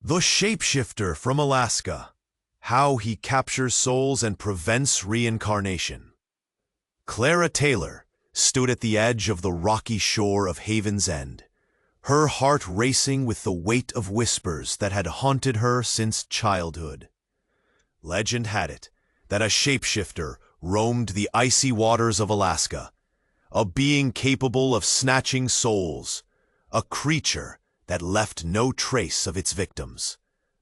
The Shapeshifter from Alaska. How he captures souls and prevents reincarnation. Clara Taylor stood at the edge of the rocky shore of Haven's End, her heart racing with the weight of whispers that had haunted her since childhood. Legend had it that a shapeshifter roamed the icy waters of Alaska, a being capable of snatching souls, a creature that left no trace of its victims.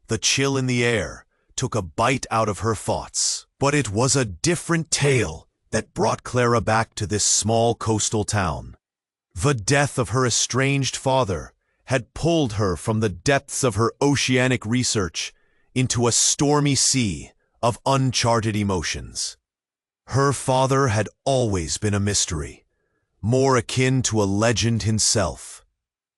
The chill in the air took a bite out of her thoughts, but it was a different tale that brought Clara back to this small coastal town. The death of her estranged father had pulled her from the depths of her oceanic research into a stormy sea of uncharted emotions. Her father had always been a mystery, more akin to a legend himself.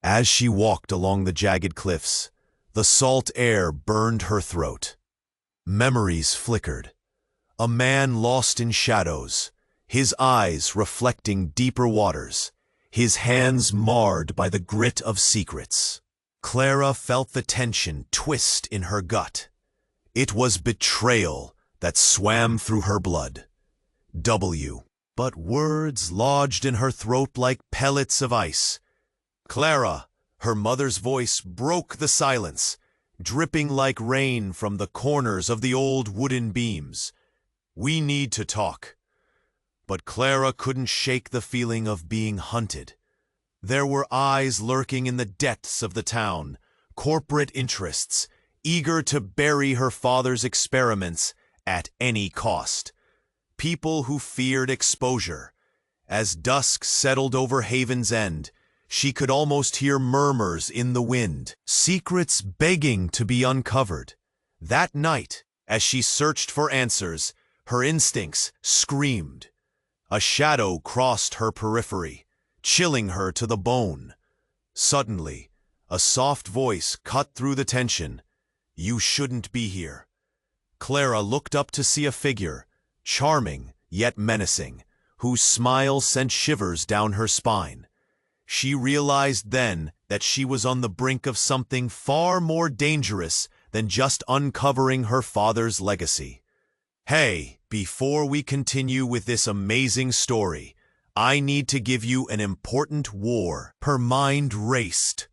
As she walked along the jagged cliffs, the salt air burned her throat. Memories flickered. A man lost in shadows, his eyes reflecting deeper waters, his hands marred by the grit of secrets. Clara felt the tension twist in her gut. It was betrayal that swam through her blood. But words lodged in her throat like pellets of ice. Clara, her mother's voice broke the silence, dripping like rain from the corners of the old wooden beams. We need to talk. But Clara couldn't shake the feeling of being hunted. There were eyes lurking in the depths of the town, corporate interests, eager to bury her father's experiments at any cost. People who feared exposure. As dusk settled over Haven's End, she could almost hear murmurs in the wind, secrets begging to be uncovered. That night, as she searched for answers, her instincts screamed. A shadow crossed her periphery, chilling her to the bone. Suddenly, a soft voice cut through the tension. You shouldn't be here. Clara looked up to see a figure, charming yet menacing, whose smile sent shivers down her spine. She realized then that she was on the brink of something far more dangerous than just uncovering her father's legacy. Hey, before we continue with this amazing story, I need to give you an important war. Her mind raced.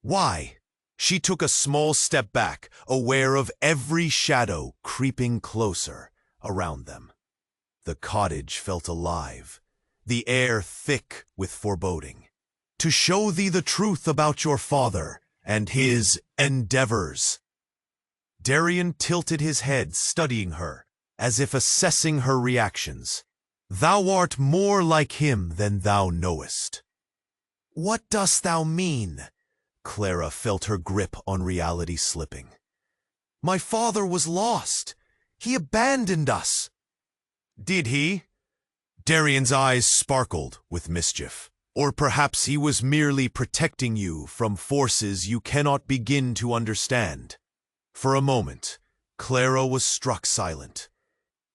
Why? She took a small step back, aware of every shadow creeping closer around them. The cottage felt alive, the air thick with foreboding. To show thee the truth about your father and his endeavors. Darian tilted his head, studying her, as if assessing her reactions. Thou art more like him than thou knowest. What dost thou mean? Clara felt her grip on reality slipping. My father was lost. He abandoned us. Did he? Darian's eyes sparkled with mischief. Or perhaps he was merely protecting you from forces you cannot begin to understand. For a moment, Clara was struck silent.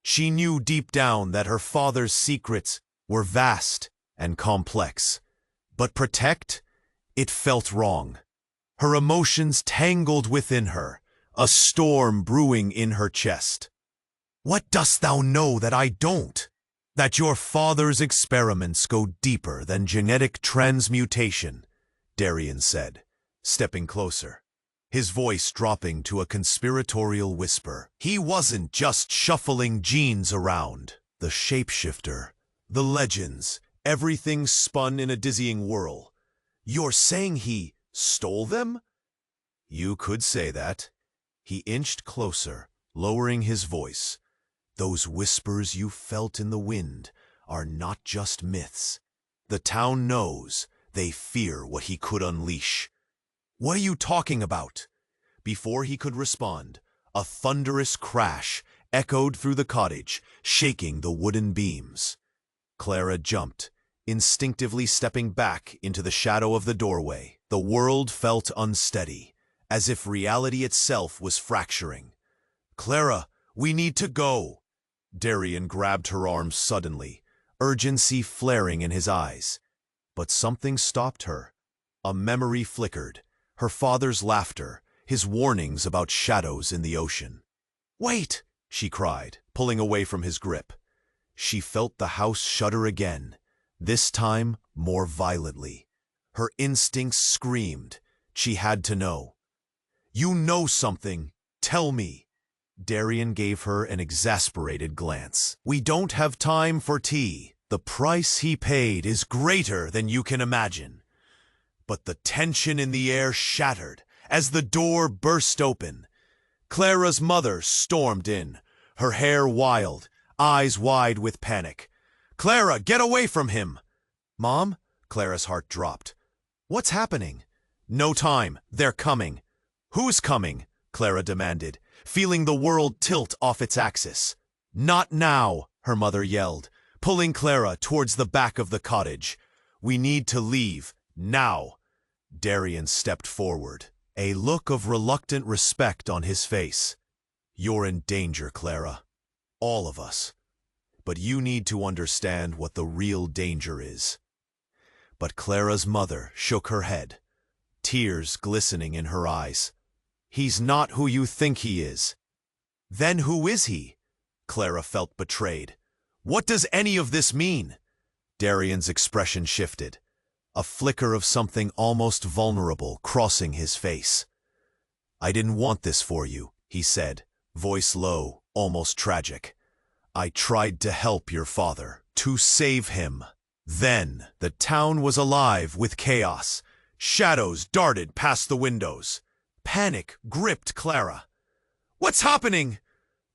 She knew deep down that her father's secrets were vast and complex. But protect? It felt wrong. Her emotions tangled within her, a storm brewing in her chest. What dost thou know that I don't? That your father's experiments go deeper than genetic transmutation, Darian said, stepping closer, his voice dropping to a conspiratorial whisper. He wasn't just shuffling genes around. The shapeshifter, the legends, everything spun in a dizzying whirl. You're saying he stole them? You could say that. He inched closer, lowering his voice. Those whispers you felt in the wind are not just myths. The town knows. They fear what he could unleash. What are you talking about? Before he could respond, a thunderous crash echoed through the cottage, shaking the wooden beams. Clara jumped, instinctively stepping back into the shadow of the doorway. The world felt unsteady, as if reality itself was fracturing. Clara, we need to go. Darian grabbed her arm suddenly, urgency flaring in his eyes. But something stopped her. A memory flickered, her father's laughter, his warnings about shadows in the ocean. "Wait!" she cried, pulling away from his grip. She felt the house shudder again, this time more violently. Her instincts screamed. She had to know. "You know something. Tell me." Darian gave her an exasperated glance. "We don't have time for tea. The price he paid is greater than you can imagine." But the tension in the air shattered as the door burst open. Clara's mother stormed in, her hair wild, eyes wide with panic. "Clara, get away from him!" "Mom?" Clara's heart dropped. "What's happening?" "No time. They're coming." "Who's coming?" Clara demanded, feeling the world tilt off its axis. "Not now," her mother yelled, pulling Clara towards the back of the cottage. "We need to leave, now." Darian stepped forward, a look of reluctant respect on his face. "You're in danger, Clara. All of us. But you need to understand what the real danger is." But Clara's mother shook her head, tears glistening in her eyes. "He's not who you think he is." "Then who is he?" Clara felt betrayed. "What does any of this mean?" Darian's expression shifted, a flicker of something almost vulnerable crossing his face. "I didn't want this for you," he said, voice low, almost tragic. "I tried to help your father, to save him." Then the town was alive with chaos. Shadows darted past the windows. Panic gripped Clara. "What's happening?"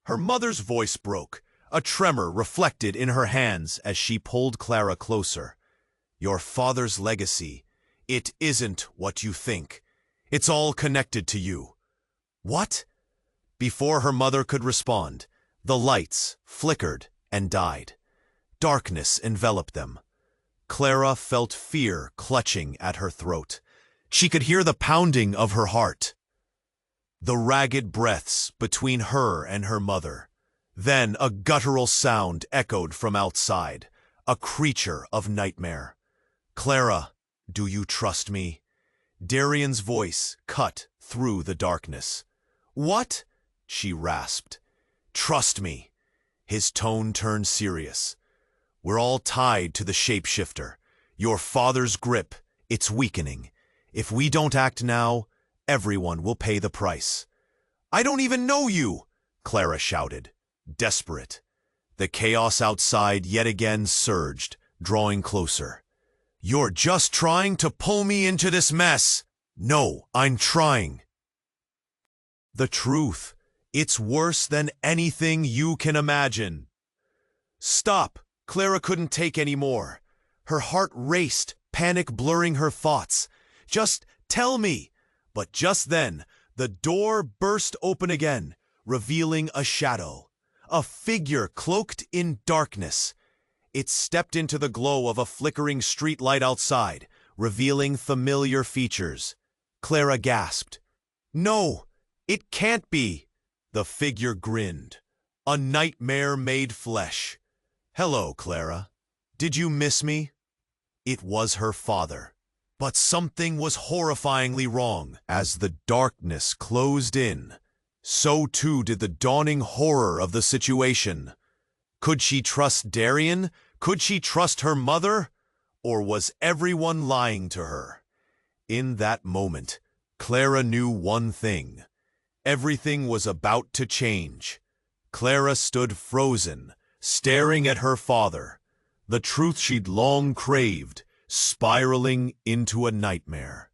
Her mother's voice broke, a tremor reflected in her hands as she pulled Clara closer. "Your father's legacy, it isn't what you think. It's all connected to you." "What?" Before her mother could respond, the lights flickered and died. Darkness enveloped them. Clara felt fear clutching at her throat. She could hear the pounding of her heart, the ragged breaths between her and her mother. Then a guttural sound echoed from outside, a creature of nightmare. "Clara, do you trust me?" Darian's voice cut through the darkness. "What?" she rasped. "Trust me." His tone turned serious. "We're all tied to the Shapeshifter. Your father's grip, it's weakening. If we don't act now, everyone will pay the price." "I don't even know you!" Clara shouted, desperate. The chaos outside yet again surged, drawing closer. "You're just trying to pull me into this mess." "No, I'm trying." "The truth. It's worse than anything you can imagine." "Stop!" Clara couldn't take any more. Her heart raced, panic blurring her thoughts. "Just tell me." But just then, the door burst open again, revealing a shadow. A figure cloaked in darkness. It stepped into the glow of a flickering street light outside, revealing familiar features. Clara gasped. "No, it can't be." The figure grinned. A nightmare made flesh. "Hello, Clara. Did you miss me?" It was her father. But something was horrifyingly wrong. As the darkness closed in, so too did the dawning horror of the situation. Could she trust Darian? Could she trust her mother? Or was everyone lying to her? In that moment, Clara knew one thing. Everything was about to change. Clara stood frozen, staring at her father, the truth she'd long craved, spiraling into a nightmare.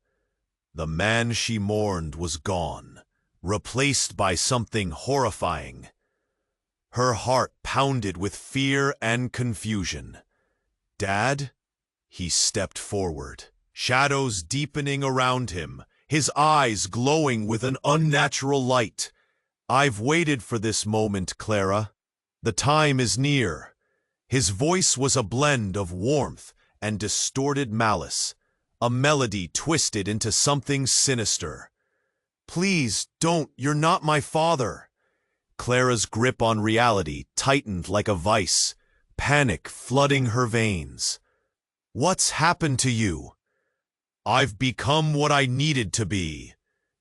The man she mourned was gone, replaced by something horrifying. Her heart pounded with fear and confusion. "Dad?" He stepped forward, shadows deepening around him, his eyes glowing with an unnatural light. "I've waited for this moment, Clara. The time is near." His voice was a blend of warmth and distorted malice, a melody twisted into something sinister. "Please, don't, you're not my father." Clara's grip on reality tightened like a vice, panic flooding her veins. "What's happened to you?" "I've become what I needed to be,"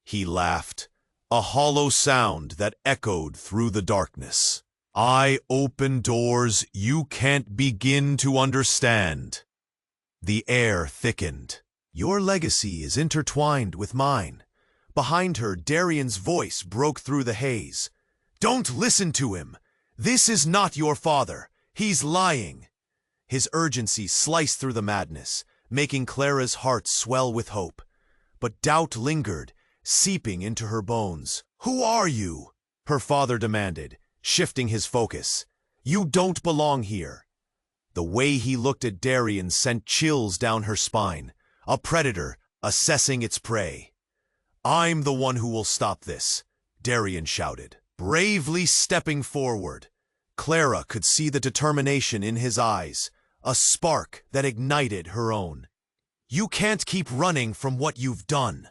he laughed, a hollow sound that echoed through the darkness. I open doors you can't begin to understand. The air thickened. Your legacy is intertwined with mine. Behind her, Darian's voice broke through the haze. Don't listen to him. This is not your father. He's lying. His urgency sliced through the madness, making Clara's heart swell with hope. But doubt lingered, seeping into her bones. Who are you? Her father demanded, shifting his focus. You don't belong here. The way he looked at Darian sent chills down her spine, a predator assessing its prey. I'm the one who will stop this, Darian shouted, bravely stepping forward. Clara could see the determination in his eyes, a spark that ignited her own. You can't keep running from what you've done.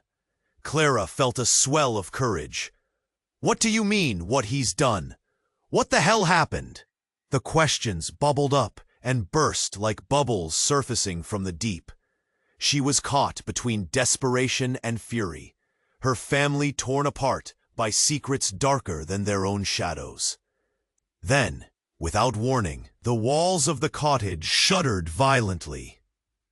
Clara felt a swell of courage. What do you mean, what he's done? What the hell happened? The questions bubbled up and burst like bubbles surfacing from the deep. She was caught between desperation and fury, her family torn apart by secrets darker than their own shadows. Then, without warning, the walls of the cottage shuddered violently.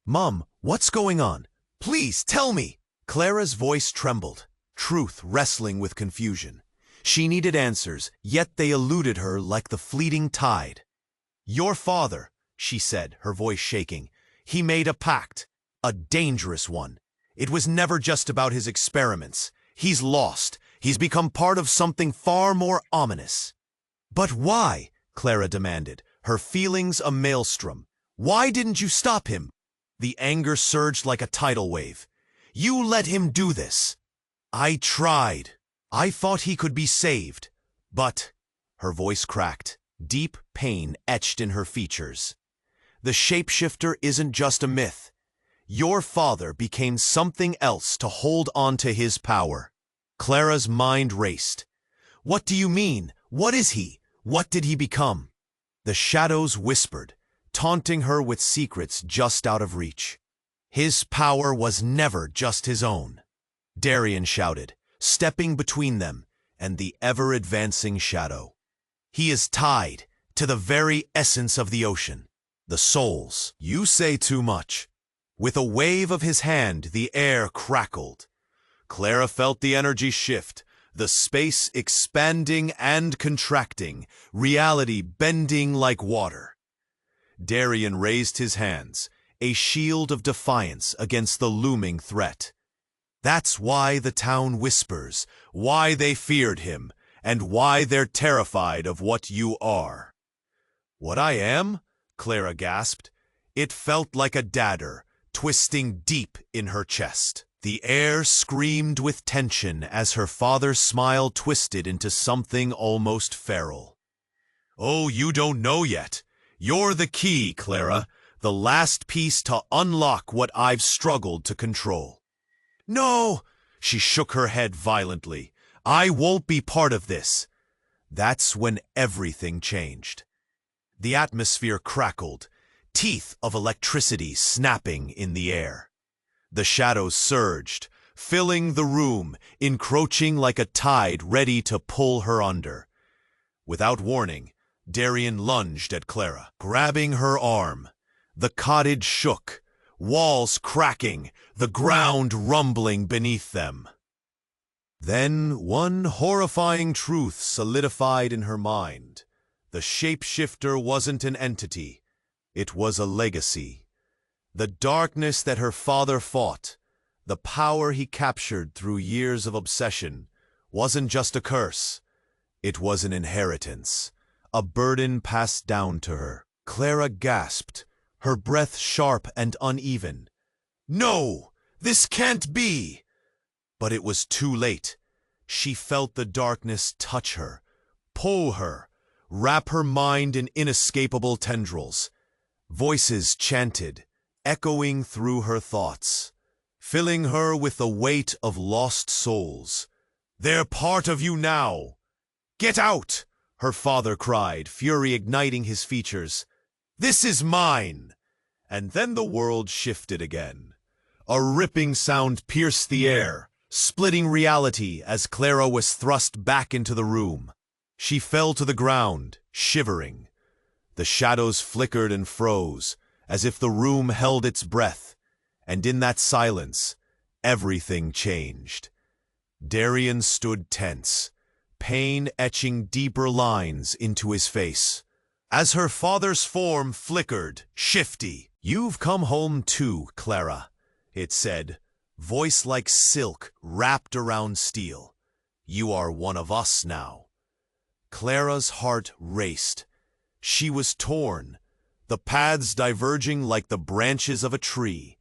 Mum, what's going on? Please tell me! Clara's voice trembled, truth wrestling with confusion. She needed answers, yet they eluded her like the fleeting tide. Your father, she said, her voice shaking. He made a pact, a dangerous one. It was never just about his experiments. He's lost. He's become part of something far more ominous. But why? Clara demanded, her feelings a maelstrom. Why didn't you stop him? The anger surged like a tidal wave. You let him do this. I tried. I thought he could be saved. But, her voice cracked, deep pain etched in her features. The shapeshifter isn't just a myth. Your father became something else to hold on to his power. Clara's mind raced. What do you mean? What is he? What did he become? The shadows whispered, taunting her with secrets just out of reach. His power was never just his own. Darian shouted, stepping between them and the ever-advancing shadow. He is tied to the very essence of the ocean, the souls. You say too much. With a wave of his hand, the air crackled. Clara felt the energy shift, the space expanding and contracting, reality bending like water. Darian raised his hands, a shield of defiance against the looming threat. That's why the town whispers, why they feared him, and why they're terrified of what you are. What I am? Clara gasped. It felt like a dagger, twisting deep in her chest. The air screamed with tension as her father's smile twisted into something almost feral. Oh, you don't know yet. You're the key, Clara, the last piece to unlock what I've struggled to control. No! She shook her head violently. I won't be part of this. That's when everything changed. The atmosphere crackled, teeth of electricity snapping in the air. The shadows surged, filling the room, encroaching like a tide ready to pull her under. Without warning, Darian lunged at Clara, grabbing her arm. The cottage shook, walls cracking, the ground rumbling beneath them. Then one horrifying truth solidified in her mind. The shapeshifter wasn't an entity. It was a legacy. The darkness that her father fought, the power he captured through years of obsession, wasn't just a curse. It was an inheritance, a burden passed down to her. Clara gasped, her breath sharp and uneven. No! This can't be! But it was too late. She felt the darkness touch her, pull her, wrap her mind in inescapable tendrils. Voices chanted, echoing through her thoughts, filling her with the weight of lost souls. They're part of you now. Get out! Her father cried, fury igniting his features. This is mine! And then the world shifted again. A ripping sound pierced the air, splitting reality as Clara was thrust back into the room. She fell to the ground, shivering. The shadows flickered and froze, as if the room held its breath, and in that silence, everything changed. Darian stood tense, pain etching deeper lines into his face. As her father's form flickered, shifty, "You've come home too, Clara," it said, voice like silk wrapped around steel. "You are one of us now." Clara's heart raced. She was torn, the paths diverging like the branches of a tree.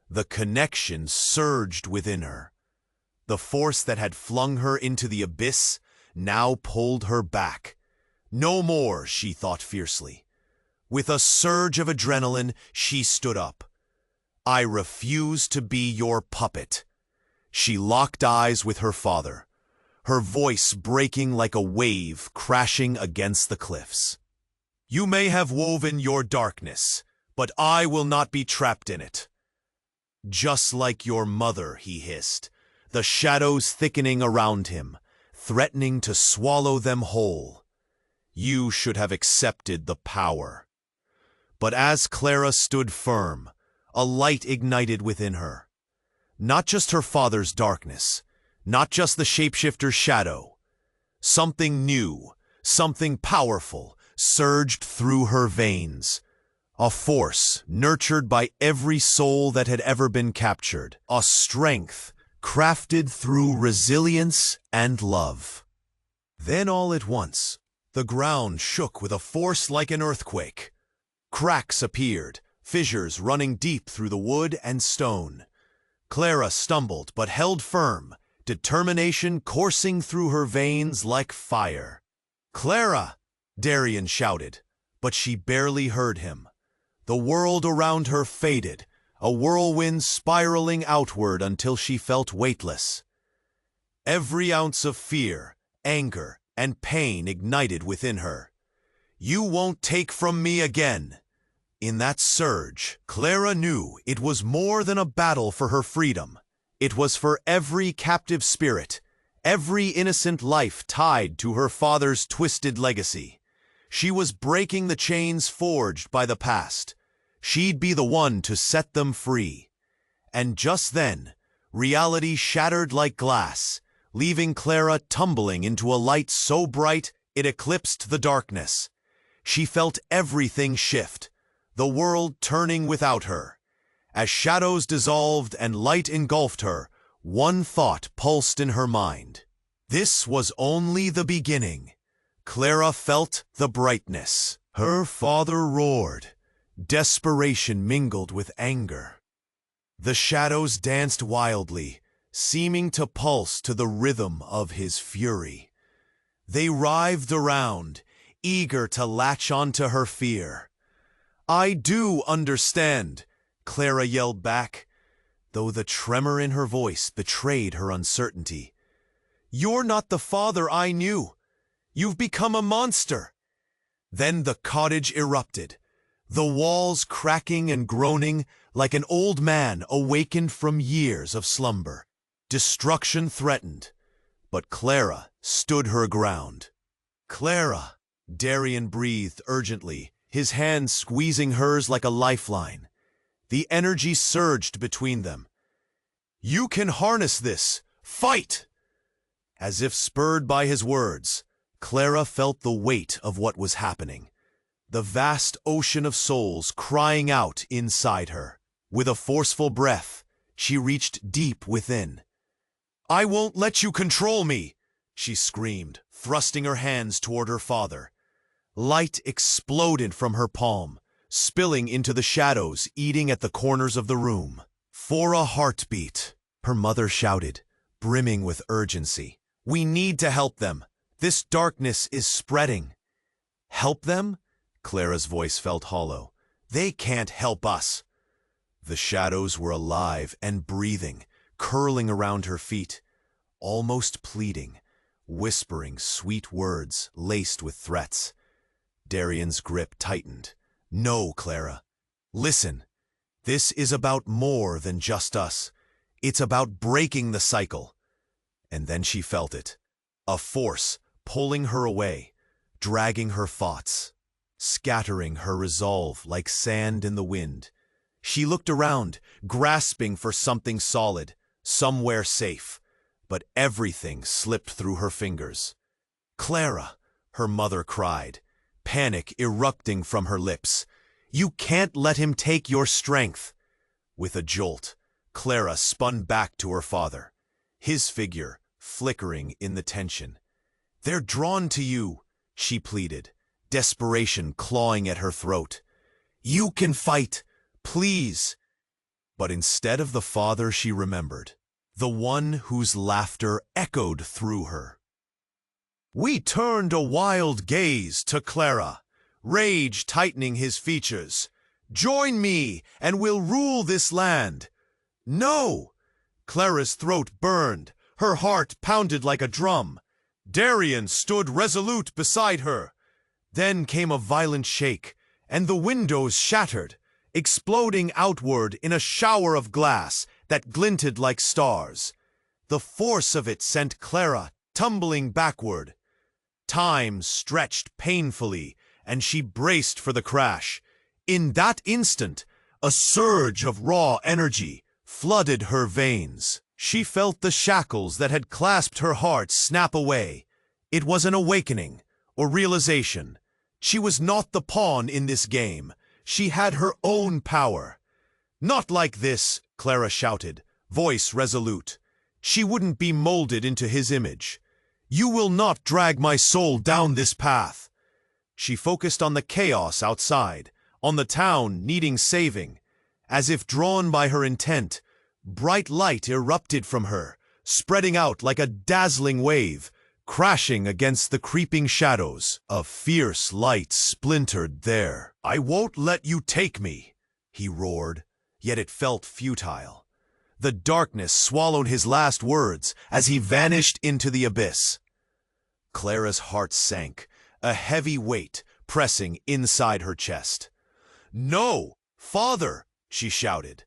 The connection surged within her. The force that had flung her into the abyss now pulled her back. No more, she thought fiercely. With a surge of adrenaline, she stood up. "I refuse to be your puppet." She locked eyes with her father, her voice breaking like a wave crashing against the cliffs. "You may have woven your darkness, but I will not be trapped in it." "Just like your mother," he hissed, the shadows thickening around him, threatening to swallow them whole. "You should have accepted the power." But as Clara stood firm, a light ignited within her. Not just her father's darkness, not just the shapeshifter's shadow. Something new, something powerful, surged through her veins. A force nurtured by every soul that had ever been captured. A strength crafted through resilience and love. Then all at once, the ground shook with a force like an earthquake. Cracks appeared, fissures running deep through the wood and stone. Clara stumbled but held firm, determination coursing through her veins like fire. "Clara!" Darian shouted, but she barely heard him. The world around her faded, a whirlwind spiraling outward until she felt weightless. Every ounce of fear, anger, and pain ignited within her. "You won't take from me again." In that surge, Clara knew it was more than a battle for her freedom. It was for every captive spirit, every innocent life tied to her father's twisted legacy. She was breaking the chains forged by the past. She'd be the one to set them free. And just then, reality shattered like glass, leaving Clara tumbling into a light so bright it eclipsed the darkness. She felt everything shift, the world turning without her. As shadows dissolved and light engulfed her, one thought pulsed in her mind. This was only the beginning. Clara felt the brightness. Her father roared. Desperation mingled with anger. The shadows danced wildly, seeming to pulse to the rhythm of his fury. They writhed around, eager to latch onto her fear. "I do understand," Clara yelled back, though the tremor in her voice betrayed her uncertainty. "You're not the father I knew. You've become a monster." Then the cottage erupted, the walls cracking and groaning like an old man awakened from years of slumber. Destruction threatened, but Clara stood her ground. "Clara," Darian breathed urgently, his hand squeezing hers like a lifeline. The energy surged between them. "You can harness this! Fight!" As if spurred by his words, Clara felt the weight of what was happening. The vast ocean of souls crying out inside her. With a forceful breath, she reached deep within. "I won't let you control me!" she screamed, thrusting her hands toward her father. Light exploded from her palm, spilling into the shadows, eating at the corners of the room. "For a heartbeat," her mother shouted, brimming with urgency. "We need to help them. This darkness is spreading." "Help them?" Clara's voice felt hollow. "They can't help us." The shadows were alive and breathing, curling around her feet, almost pleading, whispering sweet words laced with threats. Darian's grip tightened. "No, Clara. Listen. This is about more than just us. It's about breaking the cycle. And then she felt it. A force pulling her away, dragging her thoughts, scattering her resolve like sand in the wind. She looked around, grasping for something solid, somewhere safe, but everything slipped through her fingers. "Clara," her mother cried, panic erupting from her lips. "You can't let him take your strength." With a jolt, Clara spun back to her father, his figure flickering in the tension. "They're drawn to you," she pleaded, desperation clawing at her throat. "You can fight, please." But instead of the father she remembered, the one whose laughter echoed through her. We turned a wild gaze to Clara, rage tightening his features. "Join me, and we'll rule this land." "No!" Clara's throat burned, her heart pounded like a drum. Darian stood resolute beside her. Then came a violent shake, and the windows shattered, exploding outward in a shower of glass that glinted like stars. The force of it sent Clara tumbling backward. Time stretched painfully, and she braced for the crash. In that instant, a surge of raw energy flooded her veins. She felt the shackles that had clasped her heart snap away. It was an awakening, or realization. She was not the pawn in this game. She had her own power. "Not like this," Clara shouted, voice resolute. She wouldn't be molded into his image. "You will not drag my soul down this path." She focused on the chaos outside, on the town needing saving. As if drawn by her intent, bright light erupted from her, spreading out like a dazzling wave, crashing against the creeping shadows. A fierce light splintered there. "I won't let you take me," he roared, yet it felt futile. The darkness swallowed his last words as he vanished into the abyss. Clara's heart sank, a heavy weight pressing inside her chest. "No, father!" she shouted,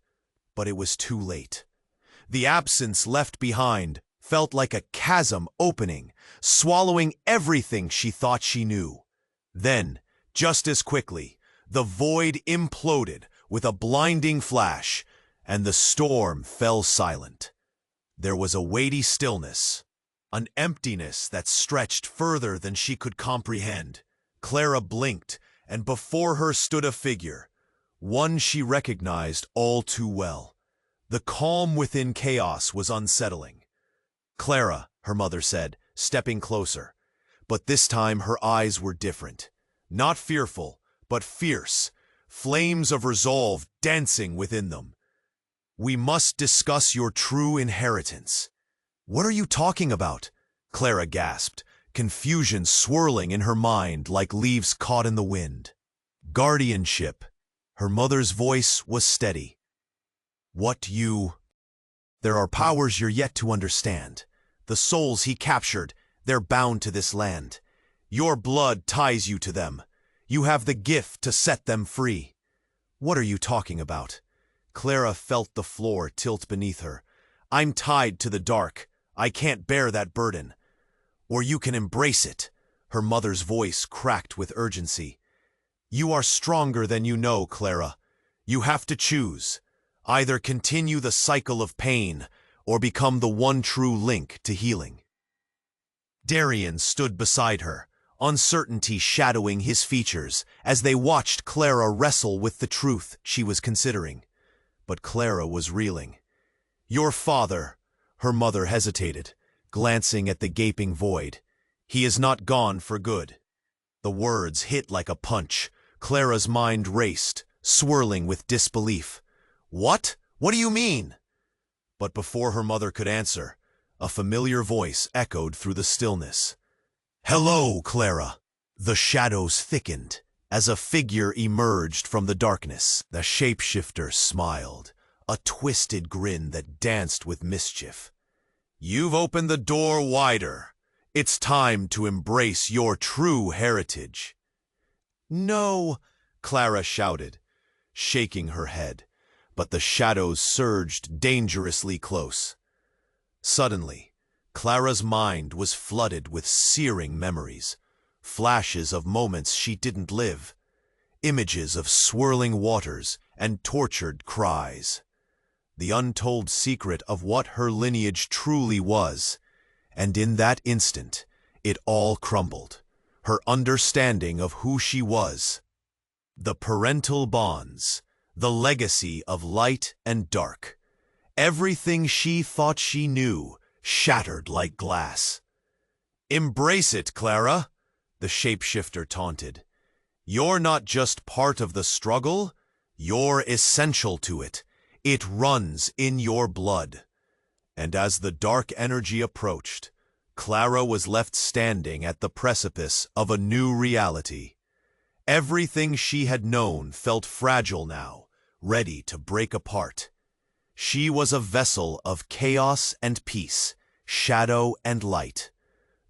but it was too late. The absence left behind felt like a chasm opening, swallowing everything she thought she knew. Then, just as quickly, the void imploded with a blinding flash, and the storm fell silent. There was a weighty stillness, an emptiness that stretched further than she could comprehend. Clara blinked, and before her stood a figure, one she recognized all too well. The calm within chaos was unsettling. "Clara," her mother said, stepping closer. But this time her eyes were different. Not fearful, but fierce, flames of resolve dancing within them. "We must discuss your true inheritance." "What are you talking about?" Clara gasped, confusion swirling in her mind like leaves caught in the wind. "Guardianship." Her mother's voice was steady. There are powers you're yet to understand. The souls he captured, they're bound to this land. Your blood ties you to them. You have the gift to set them free." "What are you talking about?" Clara felt the floor tilt beneath her. "I'm tied to the dark. I can't bear that burden." "Or you can embrace it." Her mother's voice cracked with urgency. "You are stronger than you know, Clara. You have to choose. Either continue the cycle of pain, or become the one true link to healing." Darian stood beside her, uncertainty shadowing his features as they watched Clara wrestle with the truth she was considering. But Clara was reeling. "Your father," her mother hesitated, glancing at the gaping void. "He is not gone for good." The words hit like a punch. Clara's mind raced, swirling with disbelief. "What? What do you mean?" But before her mother could answer, a familiar voice echoed through the stillness. "Hello, Clara." The shadows thickened as a figure emerged from the darkness. The shapeshifter smiled, a twisted grin that danced with mischief. "You've opened the door wider. It's time to embrace your true heritage." "No," Clara shouted, shaking her head. but the shadows surged dangerously close. Suddenly, Clara's mind was flooded with searing memories, flashes of moments she didn't live, images of swirling waters and tortured cries. The untold secret of what her lineage truly was, and in that instant, it all crumbled. Her understanding of who she was. The parental bonds, the legacy of light and dark. Everything she thought she knew shattered like glass. "Embrace it, Clara," the shapeshifter taunted. "You're not just part of the struggle, you're essential to it. It runs in your blood." And as the dark energy approached, Clara was left standing at the precipice of a new reality. Everything she had known felt fragile now, ready to break apart. She was a vessel of chaos and peace, shadow and light.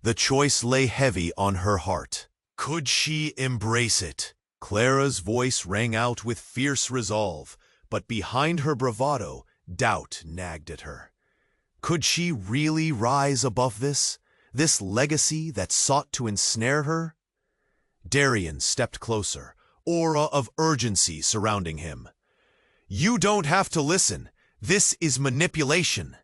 The choice lay heavy on her heart. Could she embrace it? Clara's voice rang out with fierce resolve, but behind her bravado, doubt nagged at her. Could she really rise above this legacy that sought to ensnare her? Darian stepped closer, aura of urgency surrounding him. "You don't have to listen. This is manipulation."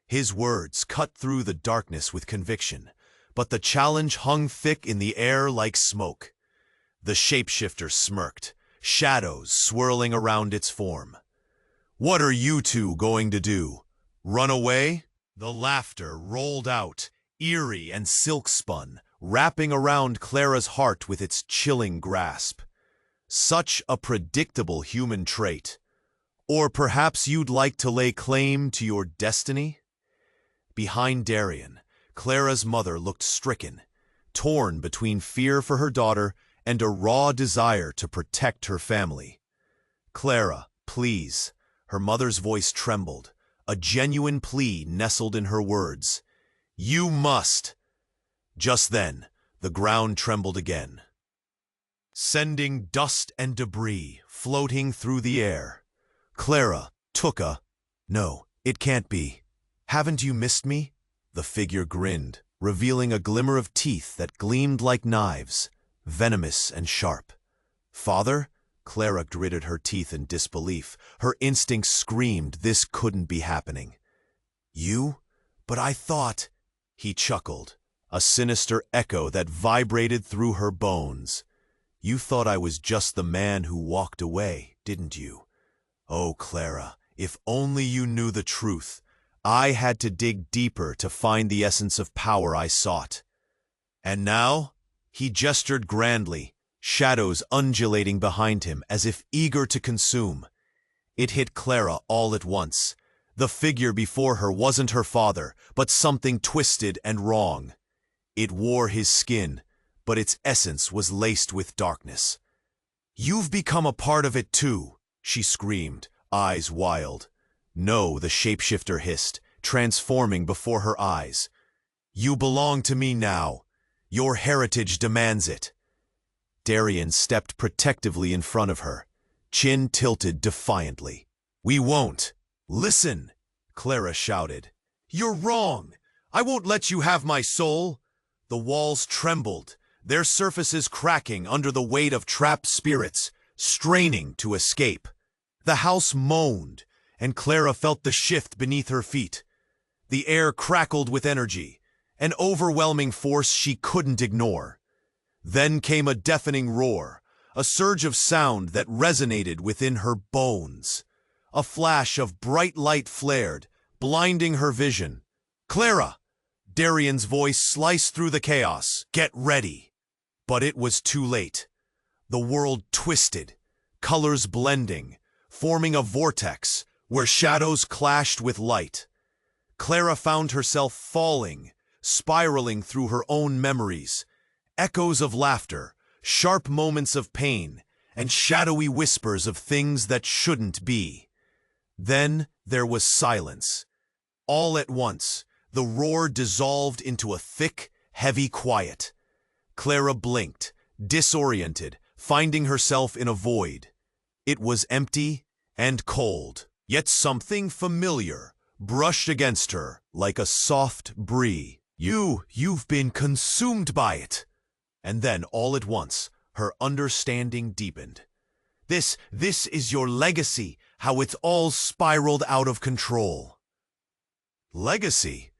His words cut through the darkness with conviction, but the challenge hung thick in the air like smoke. The shapeshifter smirked, shadows swirling around its form. "What are you two going to do? Run away?" The laughter rolled out, eerie and silk-spun, wrapping around Clara's heart with its chilling grasp. Such a predictable human trait. Or perhaps you'd like to lay claim to your destiny? Behind Darian, Clara's mother looked stricken, torn between fear for her daughter and a raw desire to protect her family. "Clara, please." Her mother's voice trembled, a genuine plea nestled in her words. "You must." Just then, the ground trembled again, sending dust and debris floating through the air. Clara took a, "No, it can't be. Haven't you missed me?" The figure grinned, revealing a glimmer of teeth that gleamed like knives, venomous and sharp. "Father?" Clara gritted her teeth in disbelief. Her instincts screamed this couldn't be happening. "You? But I thought—" He chuckled, a sinister echo that vibrated through her bones. "You thought I was just the man who walked away, didn't you? Oh, Clara, if only you knew the truth. I had to dig deeper to find the essence of power I sought. And now?" He gestured grandly, shadows undulating behind him as if eager to consume. It hit Clara all at once. The figure before her wasn't her father, but something twisted and wrong. It wore his skin, but its essence was laced with darkness. "You've become a part of it too," she screamed, eyes wild. "No," the shapeshifter hissed, transforming before her eyes. "You belong to me now. Your heritage demands it." Darian stepped protectively in front of her, chin tilted defiantly. "We won't." "Listen," Clara shouted. "You're wrong. I won't let you have my soul." The walls trembled, their surfaces cracking under the weight of trapped spirits, straining to escape. The house moaned, and Clara felt the shift beneath her feet. The air crackled with energy, an overwhelming force she couldn't ignore. Then came a deafening roar, a surge of sound that resonated within her bones. A flash of bright light flared, blinding her vision. "Clara!" Darian's voice sliced through the chaos. "Get ready!" But it was too late. The world twisted, colors blending, forming a vortex where shadows clashed with light. Clara found herself falling, spiraling through her own memories. Echoes of laughter, sharp moments of pain, and shadowy whispers of things that shouldn't be. Then there was silence. All at once, the roar dissolved into a thick, heavy quiet. Clara blinked, disoriented, finding herself in a void. It was empty and cold, yet something familiar brushed against her like a soft breeze. You've been consumed by it. And then, all at once, her understanding deepened. This is your legacy, how it's all spiraled out of control. Legacy,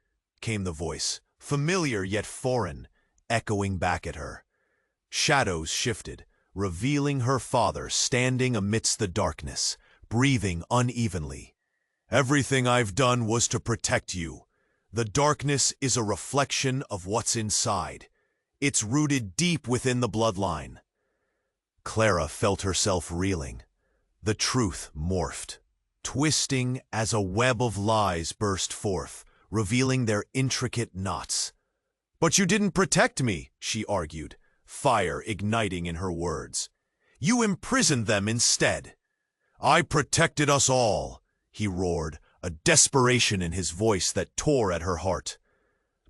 came the voice, familiar yet foreign, echoing back at her. Shadows shifted, revealing her father standing amidst the darkness, breathing unevenly. Everything I've done was to protect you. The darkness is a reflection of what's inside. It's rooted deep within the bloodline. Clara felt herself reeling. The truth morphed, twisting as a web of lies burst forth, revealing their intricate knots. "But you didn't protect me," she argued, fire igniting in her words. "You imprisoned them instead." "I protected us all," he roared, a desperation in his voice that tore at her heart.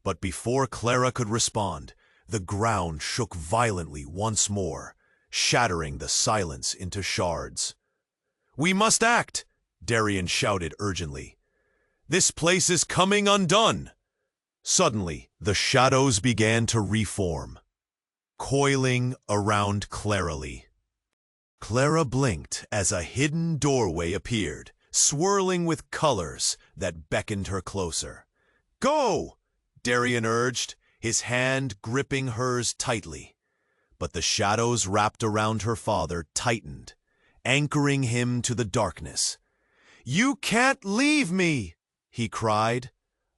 But before Clara could respond, the ground shook violently once more, shattering the silence into shards. "We must act!" Darian shouted urgently. "This place is coming undone!" Suddenly, the shadows began to reform, coiling around Clara. Clara blinked as a hidden doorway appeared, swirling with colors that beckoned her closer. "Go!" Darian urged, his hand gripping hers tightly. But the shadows wrapped around her father tightened, anchoring him to the darkness. "You can't leave me!" he cried,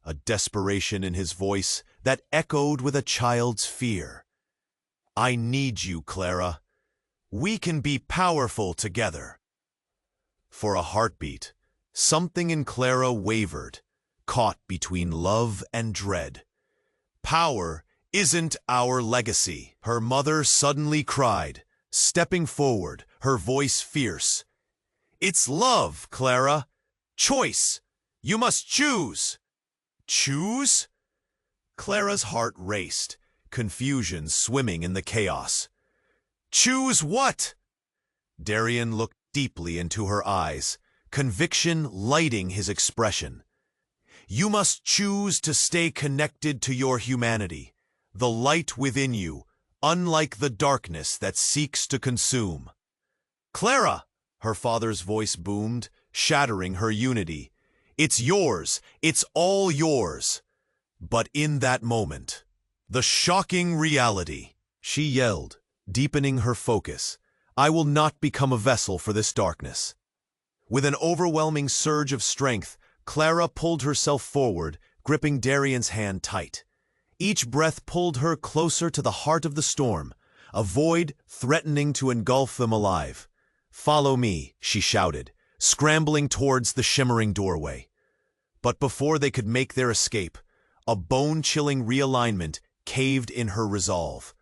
a desperation in his voice that echoed with a child's fear. "I need you, Clara. We can be powerful together." For a heartbeat, something in Clara wavered, caught between love and dread. "Power isn't our legacy," her mother suddenly cried, stepping forward, her voice fierce. "It's love, Clara. Choice. You must choose." "Choose?" Clara's heart raced, confusion swimming in the chaos. "Choose what?" Darian looked deeply into her eyes, conviction lighting his expression. "You must choose to stay connected to your humanity, the light within you, unlike the darkness that seeks to consume." "Clara!" her father's voice boomed, shattering her unity. "It's yours. It's all yours." But in that moment, the shocking reality, she yelled, deepening her focus, "I will not become a vessel for this darkness." With an overwhelming surge of strength, Clara pulled herself forward, gripping Darian's hand tight. Each breath pulled her closer to the heart of the storm, a void threatening to engulf them alive. "Follow me," she shouted, scrambling towards the shimmering doorway. But before they could make their escape, a bone-chilling realignment caved in her resolve.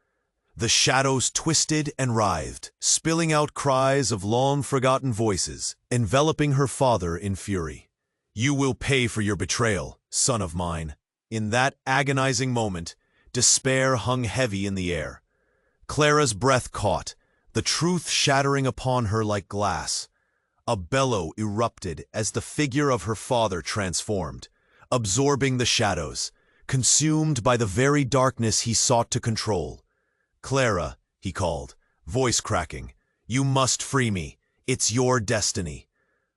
The shadows twisted and writhed, spilling out cries of long-forgotten voices, enveloping her father in fury. "You will pay for your betrayal, son of mine." In that agonizing moment, despair hung heavy in the air. Clara's breath caught, the truth shattering upon her like glass. A bellow erupted as the figure of her father transformed, absorbing the shadows, consumed by the very darkness he sought to control. "Clara," he called, voice cracking, "you must free me. It's your destiny."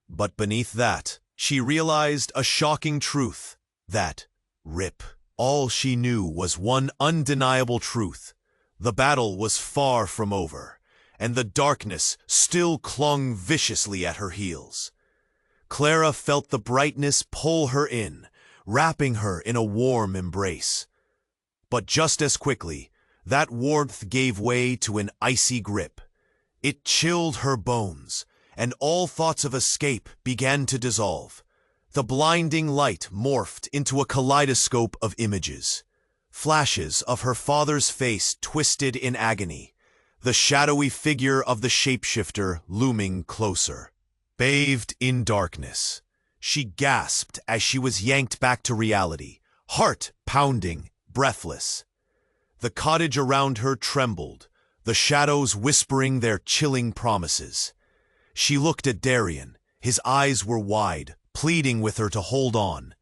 But beneath that, she realized a shocking truth. That, rip. All she knew was one undeniable truth. The battle was far from over, and the darkness still clung viciously at her heels. Clara felt the brightness pull her in, wrapping her in a warm embrace. But just as quickly, that warmth gave way to an icy grip. It chilled her bones, and all thoughts of escape began to dissolve. The blinding light morphed into a kaleidoscope of images. Flashes of her father's face twisted in agony, the shadowy figure of the Shapeshifter looming closer. Bathed in darkness, she gasped as she was yanked back to reality, heart pounding, breathless. The cottage around her trembled, the shadows whispering their chilling promises. She looked at Darian, His eyes were wide, pleading with her to hold on.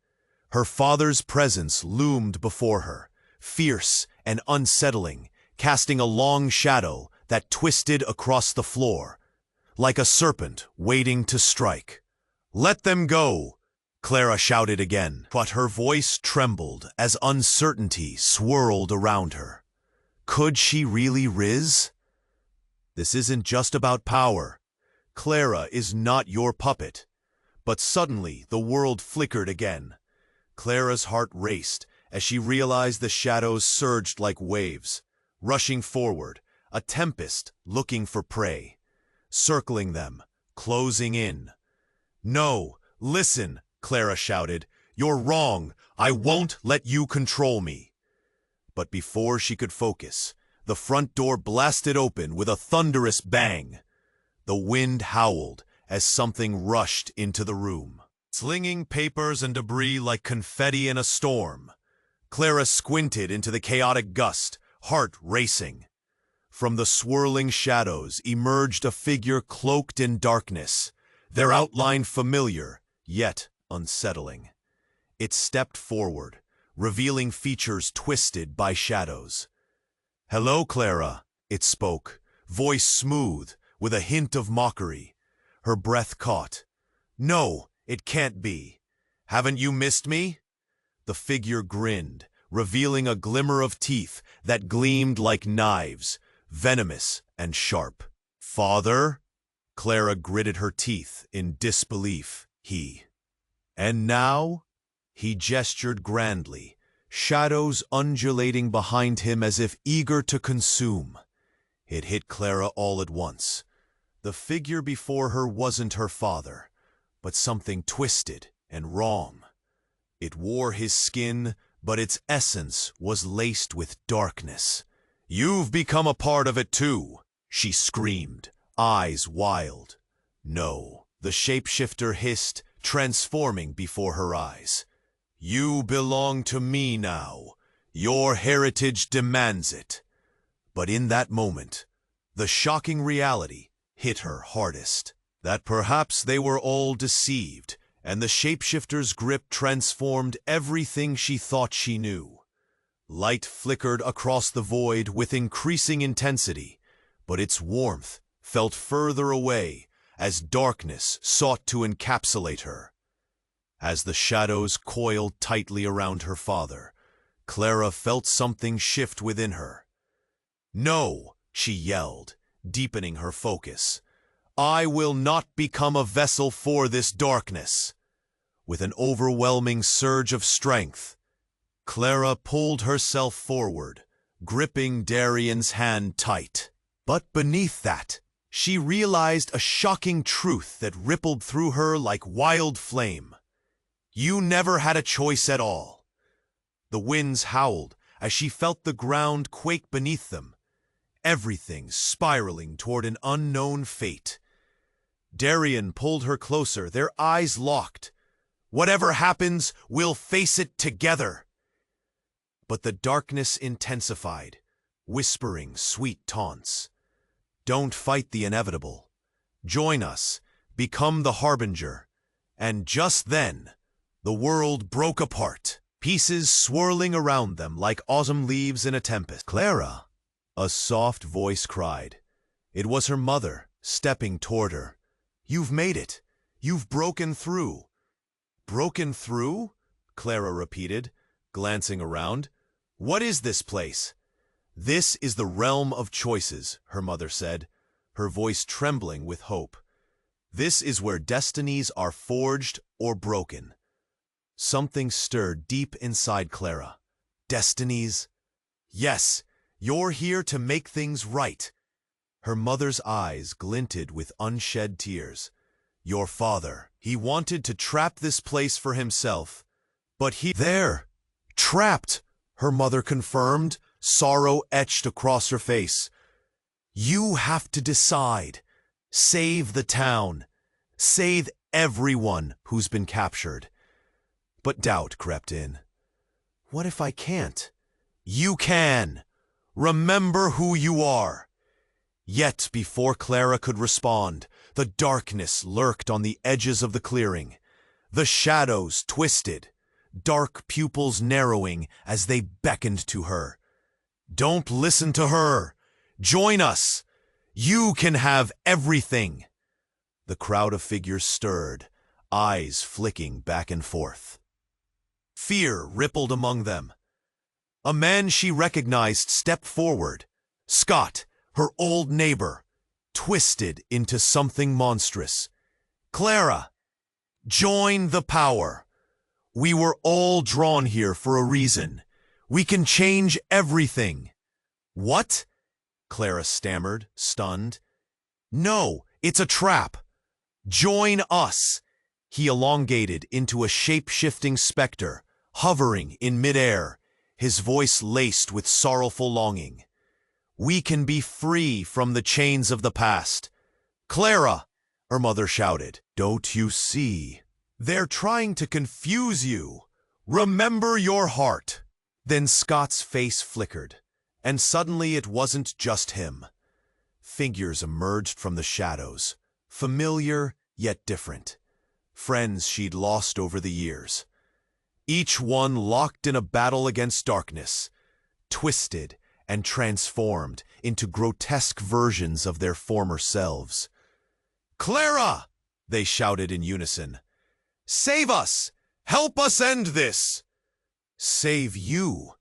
Her father's presence loomed before her, fierce and unsettling, casting a long shadow that twisted across the floor, like a serpent waiting to strike. "Let them go!" Clara shouted again, but her voice trembled as uncertainty swirled around her. Could she really rise? This isn't just about power. Clara is not your puppet. But suddenly the world flickered again. Clara's heart raced as she realized the shadows surged like waves, rushing forward, a tempest looking for prey, circling them, closing in. "No, listen," Clara shouted. "You're wrong. I won't let you control me." But before she could focus, the front door blasted open with a thunderous bang. The wind howled as something rushed into the room, slinging papers and debris like confetti in a storm. Clara squinted into the chaotic gust, heart racing. From the swirling shadows emerged a figure cloaked in darkness, their outline familiar, yet unsettling. It stepped forward, revealing features twisted by shadows. "Hello, Clara," it spoke, voice smooth, with a hint of mockery. Her breath caught. "No, it can't be. Haven't you missed me?" The figure grinned, revealing a glimmer of teeth that gleamed like knives, venomous and sharp. "Father?" Clara gritted her teeth in disbelief. "And now?" He gestured grandly, shadows undulating behind him as if eager to consume. It hit Clara all at once. The figure before her wasn't her father, but something twisted and wrong. It wore his skin, but its essence was laced with darkness. "You've become a part of it too," she screamed, eyes wild. "No," the shapeshifter hissed, transforming before her eyes. "You belong to me now. Your heritage demands it." But in that moment, the shocking reality hit her hardest. That perhaps they were all deceived, and the shapeshifter's grip transformed everything she thought she knew. Light flickered across the void with increasing intensity, but its warmth felt further away as darkness sought to encapsulate her. As the shadows coiled tightly around her father, Clara felt something shift within her. "No," she yelled, deepening her focus. "I will not become a vessel for this darkness." With an overwhelming surge of strength, Clara pulled herself forward, gripping Darian's hand tight. But beneath that, she realized a shocking truth that rippled through her like wild flame. You never had a choice at all. The winds howled as she felt the ground quake beneath them, everything spiraling toward an unknown fate. Darian pulled her closer, their eyes locked. "Whatever happens, we'll face it together." But the darkness intensified, whispering sweet taunts. "Don't fight the inevitable. Join us, become the harbinger." And just then, the world broke apart, pieces swirling around them like autumn leaves in a tempest. "Clara!" a soft voice cried. It was her mother, stepping toward her. "You've made it. You've broken through." "Broken through?" Clara repeated, glancing around. "What is this place?" "This is the realm of choices," her mother said, her voice trembling with hope. "This is where destinies are forged or broken." Something stirred deep inside Clara. "Destinies?" "Yes, you're here to make things right." Her mother's eyes glinted with unshed tears. "Your father, he wanted to trap this place for himself, but he—" "There! Trapped!" her mother confirmed, sorrow etched across her face. "You have to decide. Save the town. Save everyone who's been captured." But doubt crept in. "What if I can't?" "You can. Remember who you are." Yet before Clara could respond, The darkness lurked on the edges of the clearing. The shadows twisted, dark pupils narrowing as they beckoned to her. Don't listen to her. Join us. You can have everything. The crowd of figures stirred, eyes flicking back and forth. Fear rippled among them. A man she recognized stepped forward. Scott, her old neighbor, twisted into something monstrous. Clara, join the power. We were all drawn here for a reason. We can change everything. What? Clara stammered, stunned. No, it's a trap. Join us. He elongated into a shape-shifting specter, hovering in midair, his voice laced with sorrowful longing. We can be free from the chains of the past. Clara, her mother shouted, don't you see? They're trying to confuse you. Remember your heart. Then Scott's face flickered, and suddenly it wasn't just him. Figures emerged from the shadows, familiar yet different. Friends she'd lost over the years. Each one locked in a battle against darkness, twisted and transformed into grotesque versions of their former selves. Clara! They shouted in unison. Save us! Help us end this! Save you?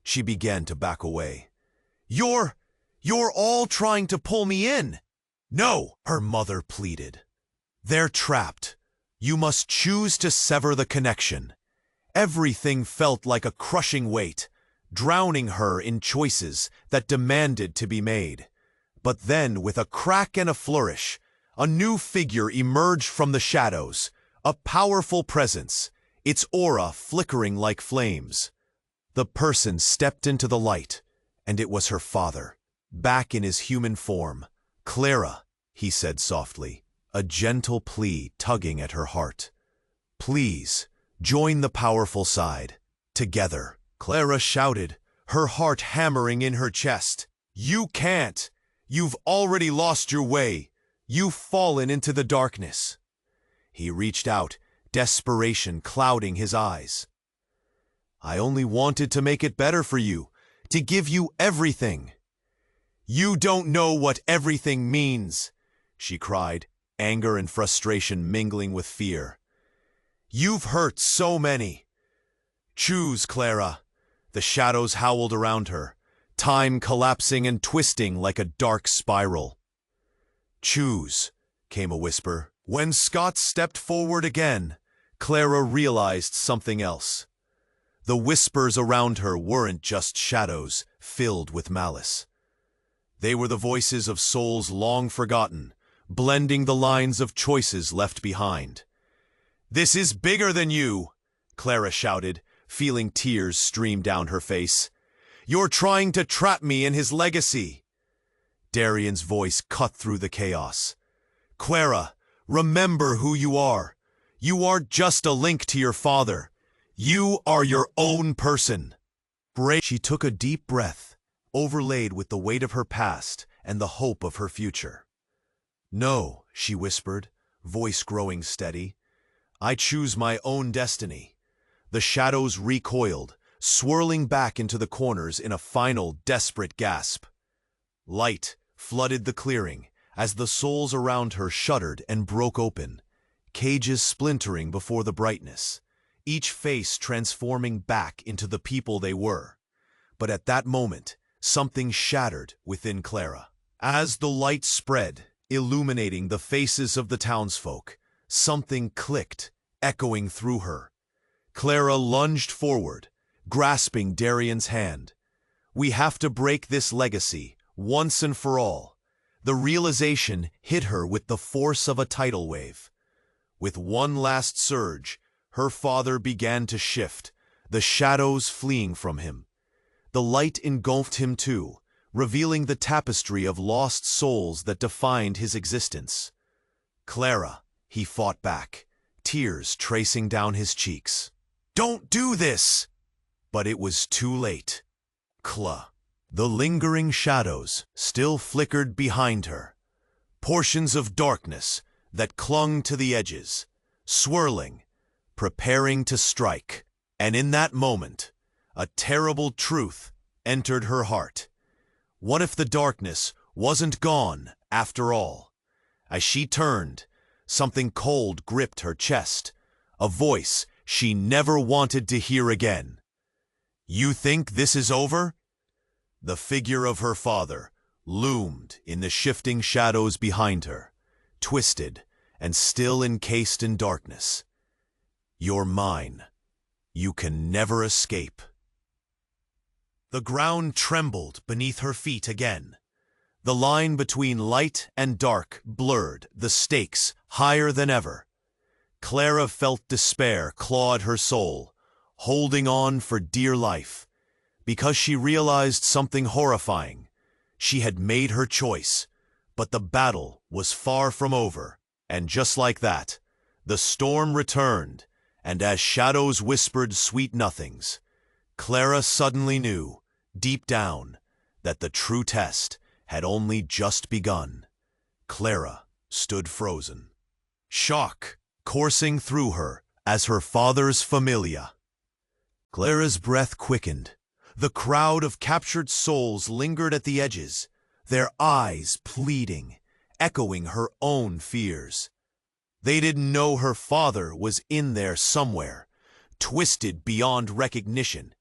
She began to back away. You're all trying to pull me in. No, her mother pleaded. They're trapped. You must choose to sever the connection. Everything felt like a crushing weight, drowning her in choices that demanded to be made. But then, with a crack and a flourish, a new figure emerged from the shadows, a powerful presence, its aura flickering like flames. The person stepped into the light, and it was her father, back in his human form. Clara, he said softly, a gentle plea tugging at her heart. Please, join the powerful side. Together. Clara shouted, her heart hammering in her chest. You can't. You've already lost your way. You've fallen into the darkness. He reached out, desperation clouding his eyes. I only wanted to make it better for you, to give you everything. You don't know what everything means, she cried, anger and frustration mingling with fear. You've hurt so many. Choose, Clara. The shadows howled around her, time collapsing and twisting like a dark spiral. Choose, came a whisper. When Scott stepped forward again, Clara realized something else. The whispers around her weren't just shadows filled with malice. They were the voices of souls long forgotten, blending the lines of choices left behind. This is bigger than you, Clara shouted, feeling tears stream down her face. You're trying to trap me in his legacy. Darian's voice cut through the chaos. Clara, remember who you are. You aren't just a link to your father. You are your own person. She took a deep breath, overlaid with the weight of her past and the hope of her future. No, she whispered, voice growing steady. I choose my own destiny. The shadows recoiled, swirling back into the corners in a final, desperate gasp. Light flooded the clearing as the souls around her shuddered and broke open, cages splintering before the brightness, each face transforming back into the people they were. But at that moment, something shattered within Clara. As the light spread, illuminating the faces of the townsfolk, something clicked, echoing through her. Clara lunged forward, grasping Darian's hand. We have to break this legacy, once and for all. The realization hit her with the force of a tidal wave. With one last surge, her father began to shift, the shadows fleeing from him. The light engulfed him too, revealing the tapestry of lost souls that defined his existence. Clara, he fought back, tears tracing down his cheeks. Don't do this! But it was too late. The lingering shadows still flickered behind her, portions of darkness that clung to the edges, swirling, preparing to strike. And in that moment, a terrible truth entered her heart. What if the darkness wasn't gone after all? As she turned, something cold gripped her chest, a voice she never wanted to hear again. "You think this is over?" The figure of her father loomed in the shifting shadows behind her, twisted and still encased in darkness. "You're mine. You can never escape." The ground trembled beneath her feet again. The line between light and dark blurred, the stakes higher than ever. Clara felt despair clawed her soul, holding on for dear life, because she realized something horrifying. She had made her choice, but the battle was far from over, and just like that, the storm returned, and as shadows whispered sweet nothings, Clara suddenly knew, deep down, that the true test had only just begun. Clara stood frozen, shock coursing through her as her father's familial. Clara's breath quickened. The crowd of captured souls lingered at the edges, their eyes pleading, echoing her own fears. They didn't know her father was in there somewhere, twisted beyond recognition,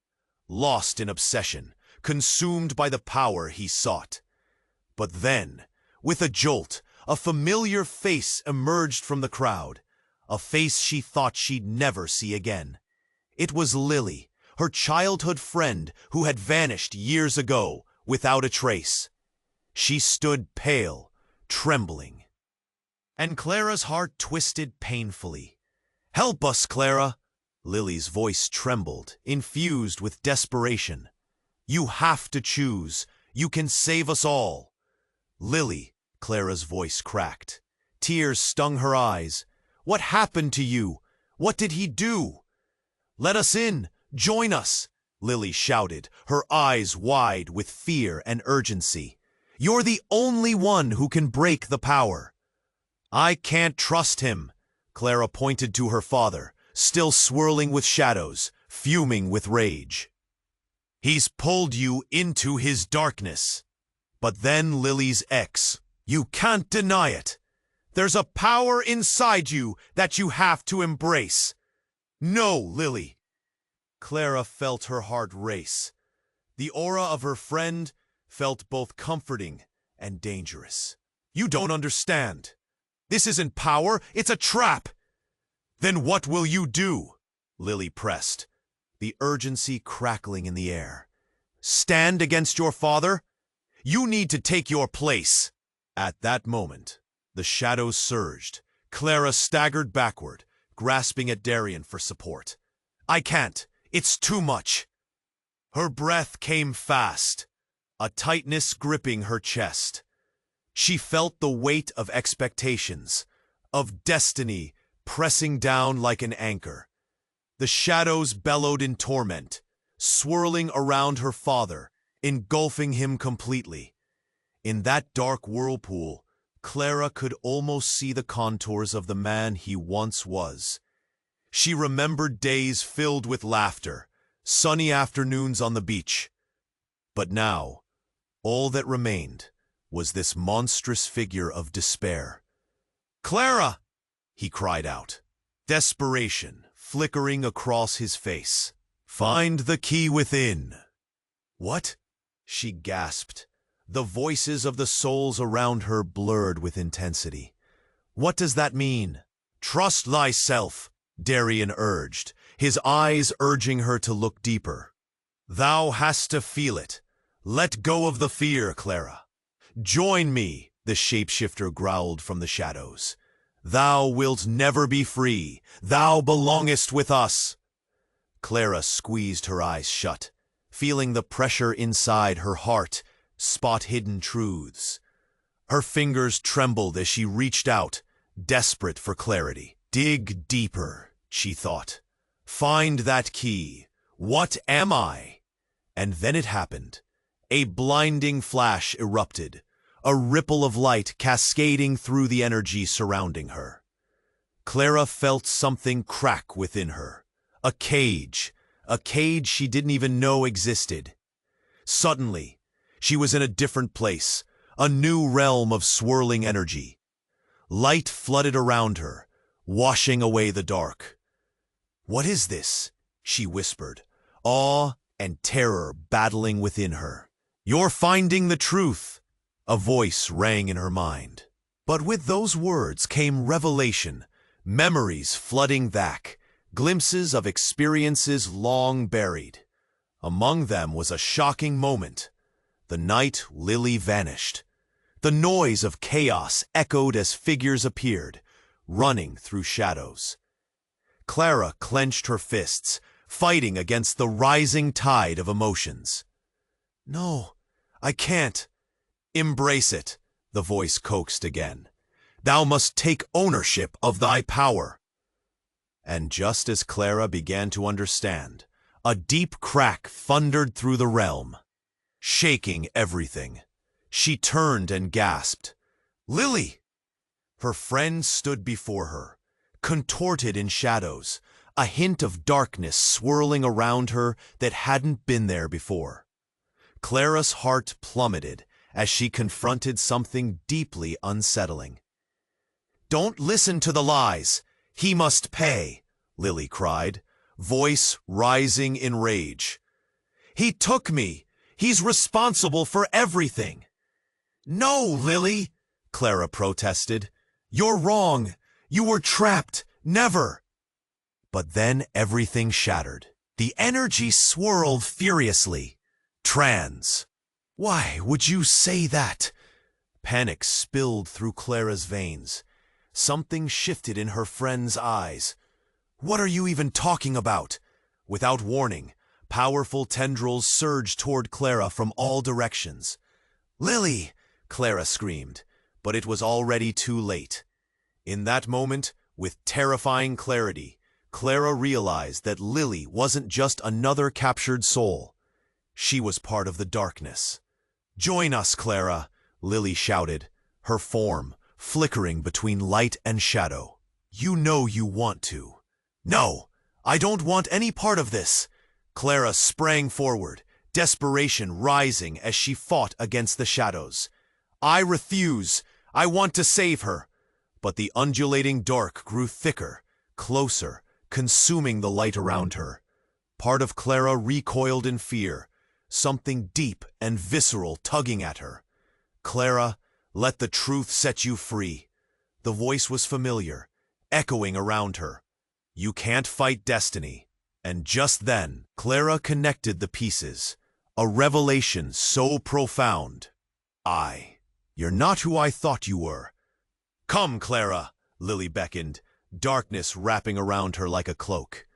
lost in obsession, consumed by the power he sought. But then, with a jolt, a familiar face emerged from the crowd, a face she thought she'd never see again. It was Lily, her childhood friend who had vanished years ago without a trace. She stood pale, trembling. And Clara's heart twisted painfully. "Help us, Clara!" Lily's voice trembled, infused with desperation. "You have to choose. You can save us all." "Lily," Clara's voice cracked. Tears stung her eyes. "What happened to you? What did he do?" "Let us in! Join us!" Lily shouted, her eyes wide with fear and urgency. "You're the only one who can break the power." "I can't trust him." Clara pointed to her father, still swirling with shadows, fuming with rage. "He's pulled you into his darkness." But then Lily's ex. "You can't deny it. There's a power inside you that you have to embrace." "No, Lily." Clara felt her heart race. The aura of her friend felt both comforting and dangerous. "You don't understand. This isn't power, it's a trap." "Then what will you do?" Lily pressed, the urgency crackling in the air. "Stand against your father? You need to take your place." At that moment, the shadows surged. Clara staggered backward, grasping at Darian for support. "I can't. It's too much." Her breath came fast, a tightness gripping her chest. She felt the weight of expectations, of destiny pressing down like an anchor. The shadows bellowed in torment, swirling around her father, engulfing him completely. In that dark whirlpool, Clara could almost see the contours of the man he once was. She remembered days filled with laughter, sunny afternoons on the beach. But now, all that remained was this monstrous figure of despair. "Clara!" he cried out, desperation flickering across his face. "Find the key within." "What?" she gasped. The voices of the souls around her blurred with intensity. "What does that mean?" "Trust thyself," Darian urged, his eyes urging her to look deeper. "Thou hast to feel it. Let go of the fear, Clara." "Join me," the shapeshifter growled from the shadows. "Thou wilt never be free. Thou belongest with us." Clara squeezed her eyes shut, feeling the pressure inside her heart spot hidden truths. Her fingers trembled as she reached out, desperate for clarity. "Dig deeper," she thought. "Find that key. What am I?" And then it happened. A blinding flash erupted. a ripple of light cascading through the energy surrounding her. Clara felt something crack within her. A cage she didn't even know existed. Suddenly, she was in a different place, a new realm of swirling energy. Light flooded around her, washing away the dark. "What is this?" she whispered, awe and terror battling within her. "You're finding the truth," a voice rang in her mind. But with those words came revelation, memories flooding back, glimpses of experiences long buried. Among them was a shocking moment. The night Lily vanished. The noise of chaos echoed as figures appeared, running through shadows. Clara clenched her fists, fighting against the rising tide of emotions. "No, I can't." "Embrace it," the voice coaxed again. "Thou must take ownership of thy power." And just as Clara began to understand, a deep crack thundered through the realm, shaking everything. She turned and gasped, "Lily!" Her friend stood before her, contorted in shadows, a hint of darkness swirling around her that hadn't been there before. Clara's heart plummeted as she confronted something deeply unsettling. "Don't listen to the lies. He must pay," Lily cried, voice rising in rage. "He took me. He's responsible for everything." "No, Lily," Clara protested. "You're wrong. You were trapped. Never." But then everything shattered. The energy swirled furiously. "Trans. Why would you say that?" Panic spilled through Clara's veins. Something shifted in her friend's eyes. "What are you even talking about?" Without warning, powerful tendrils surged toward Clara from all directions. "Lily!" Clara screamed, but it was already too late. In that moment, with terrifying clarity, Clara realized that Lily wasn't just another captured soul. She was part of the darkness. "Join us, Clara," Lily shouted, her form flickering between light and shadow. "You know you want to." "No, I don't want any part of this." Clara sprang forward, desperation rising as she fought against the shadows. "I refuse. I want to save her." But the undulating dark grew thicker, closer, consuming the light around her. Part of Clara recoiled in fear, something deep and visceral tugging at her. "Clara, let the truth set you free." The voice was familiar, echoing around her. "You can't fight destiny." And just then, Clara connected the pieces, a revelation so profound. You're not who I thought you were." "Come, Clara," Lily beckoned, darkness wrapping around her like a cloak.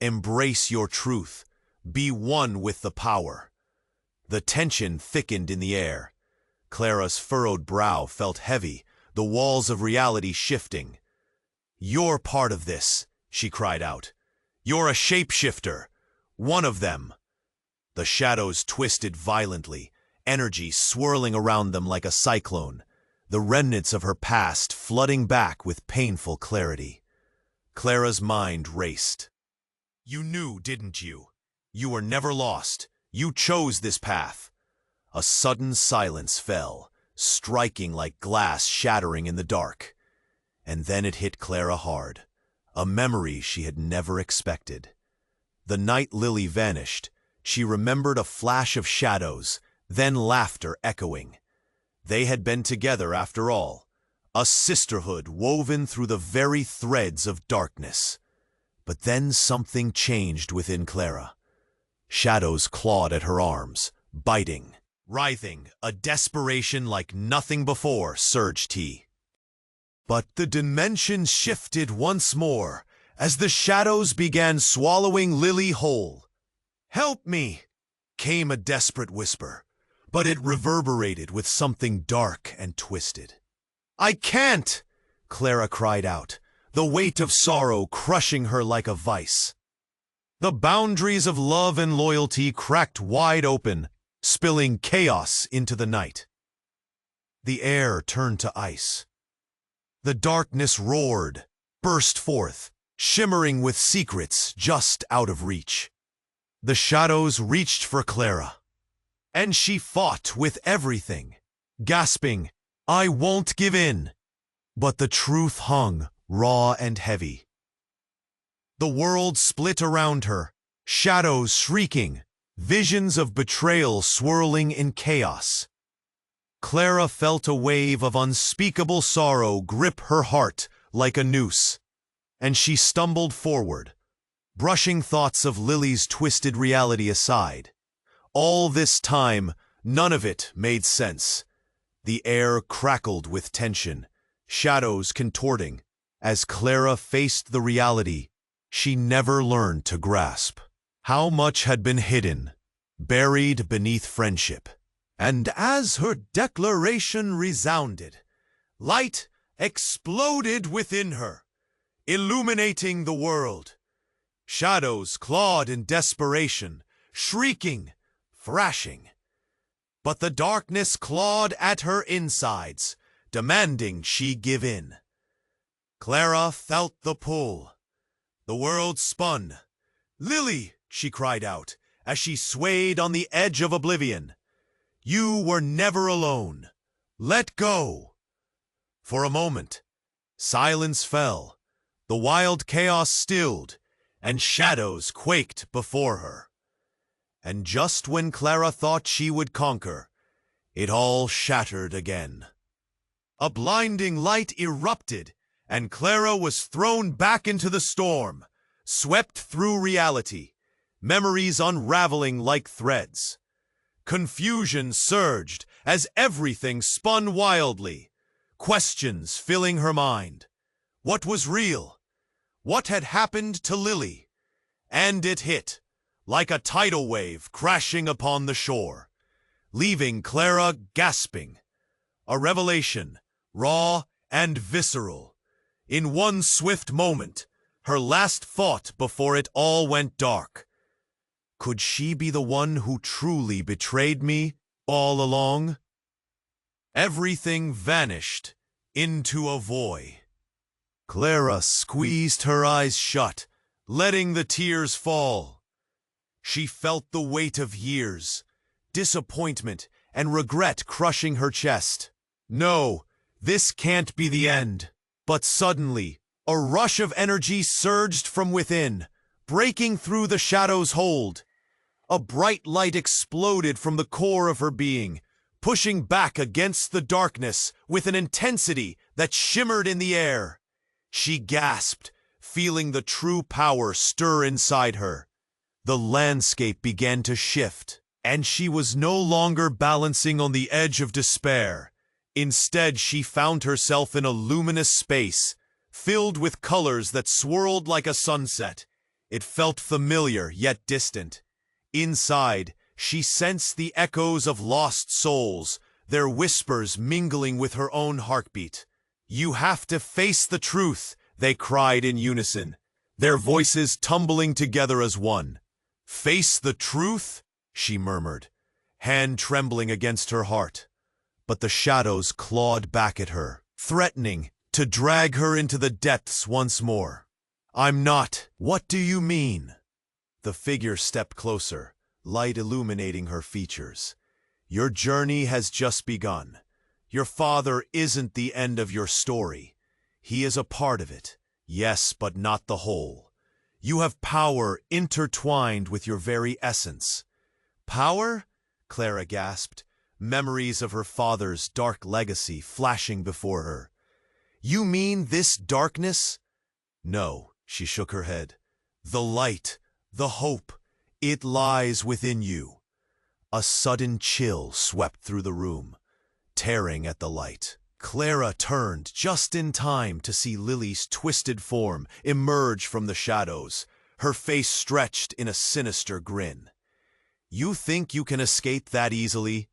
"Embrace your truth. Be one with the power." The tension thickened in the air. Clara's furrowed brow felt heavy, the walls of reality shifting. "You're part of this," she cried out. "You're a shapeshifter. One of them." The shadows twisted violently, energy swirling around them like a cyclone, the remnants of her past flooding back with painful clarity. Clara's mind raced. "You knew, didn't you? You were never lost. You chose this path." A sudden silence fell, striking like glass shattering in the dark. And then it hit Clara hard, a memory she had never expected. The night Lily vanished, she remembered a flash of shadows, then laughter echoing. They had been together after all, a sisterhood woven through the very threads of darkness. But then something changed within Clara. Shadows clawed at her arms, biting, writhing, a desperation like nothing before surged he. But the dimension shifted once more as the shadows began swallowing Lily whole. "Help me!" came a desperate whisper, but it reverberated with something dark and twisted. "I can't!" Clara cried out, the weight of sorrow crushing her like a vice. The boundaries of love and loyalty cracked wide open, spilling chaos into the night. The air turned to ice. The darkness roared, burst forth, shimmering with secrets just out of reach. The shadows reached for Clara, and she fought with everything, gasping, "I won't give in." But the truth hung, raw and heavy. The world split around her, shadows shrieking, visions of betrayal swirling in chaos. Clara felt a wave of unspeakable sorrow grip her heart like a noose, and she stumbled forward, brushing thoughts of Lily's twisted reality aside. All this time, none of it made sense. The air crackled with tension, shadows contorting, as Clara faced the reality she never learned to grasp. How much had been hidden, buried beneath friendship. And as her declaration resounded, light exploded within her, illuminating the world. Shadows clawed in desperation, shrieking, thrashing. But the darkness clawed at her insides, demanding she give in. Clara felt the pull. The world spun. "Lily," she cried out, as she swayed on the edge of oblivion. "You were never alone. Let go." For a moment, silence fell, the wild chaos stilled, and shadows quaked before her. And just when Clara thought she would conquer, it all shattered again. A blinding light erupted, and Clara was thrown back into the storm, swept through reality, memories unraveling like threads. Confusion surged as everything spun wildly, questions filling her mind. What was real? What had happened to Lily? And it hit, like a tidal wave crashing upon the shore, leaving Clara gasping. A revelation, raw and visceral. In one swift moment, her last thought before it all went dark. Could she be the one who truly betrayed me all along? Everything vanished into a void. Clara squeezed her eyes shut, letting the tears fall. She felt the weight of years, disappointment and regret crushing her chest. No, this can't be the end. But suddenly, a rush of energy surged from within, breaking through the shadow's hold. A bright light exploded from the core of her being, pushing back against the darkness with an intensity that shimmered in the air. She gasped, feeling the true power stir inside her. The landscape began to shift, and she was no longer balancing on the edge of despair. Instead, she found herself in a luminous space, filled with colors that swirled like a sunset. It felt familiar yet distant. Inside, she sensed the echoes of lost souls, their whispers mingling with her own heartbeat. "You have to face the truth," they cried in unison, their voices tumbling together as one. "Face the truth?" she murmured, hand trembling against her heart. But the shadows clawed back at her, threatening to drag her into the depths once more. "I'm not." "What do you mean?" The figure stepped closer, light illuminating her features. "Your journey has just begun. Your father isn't the end of your story. He is a part of it, yes, but not the whole. You have power intertwined with your very essence." "Power?" Clara gasped, memories of her father's dark legacy flashing before her. "You mean this darkness?" "No," she shook her head. "The light, the hope, it lies within you." A sudden chill swept through the room, tearing at the light. Clara turned just in time to see Lily's twisted form emerge from the shadows, her face stretched in a sinister grin. "You think you can escape that easily?"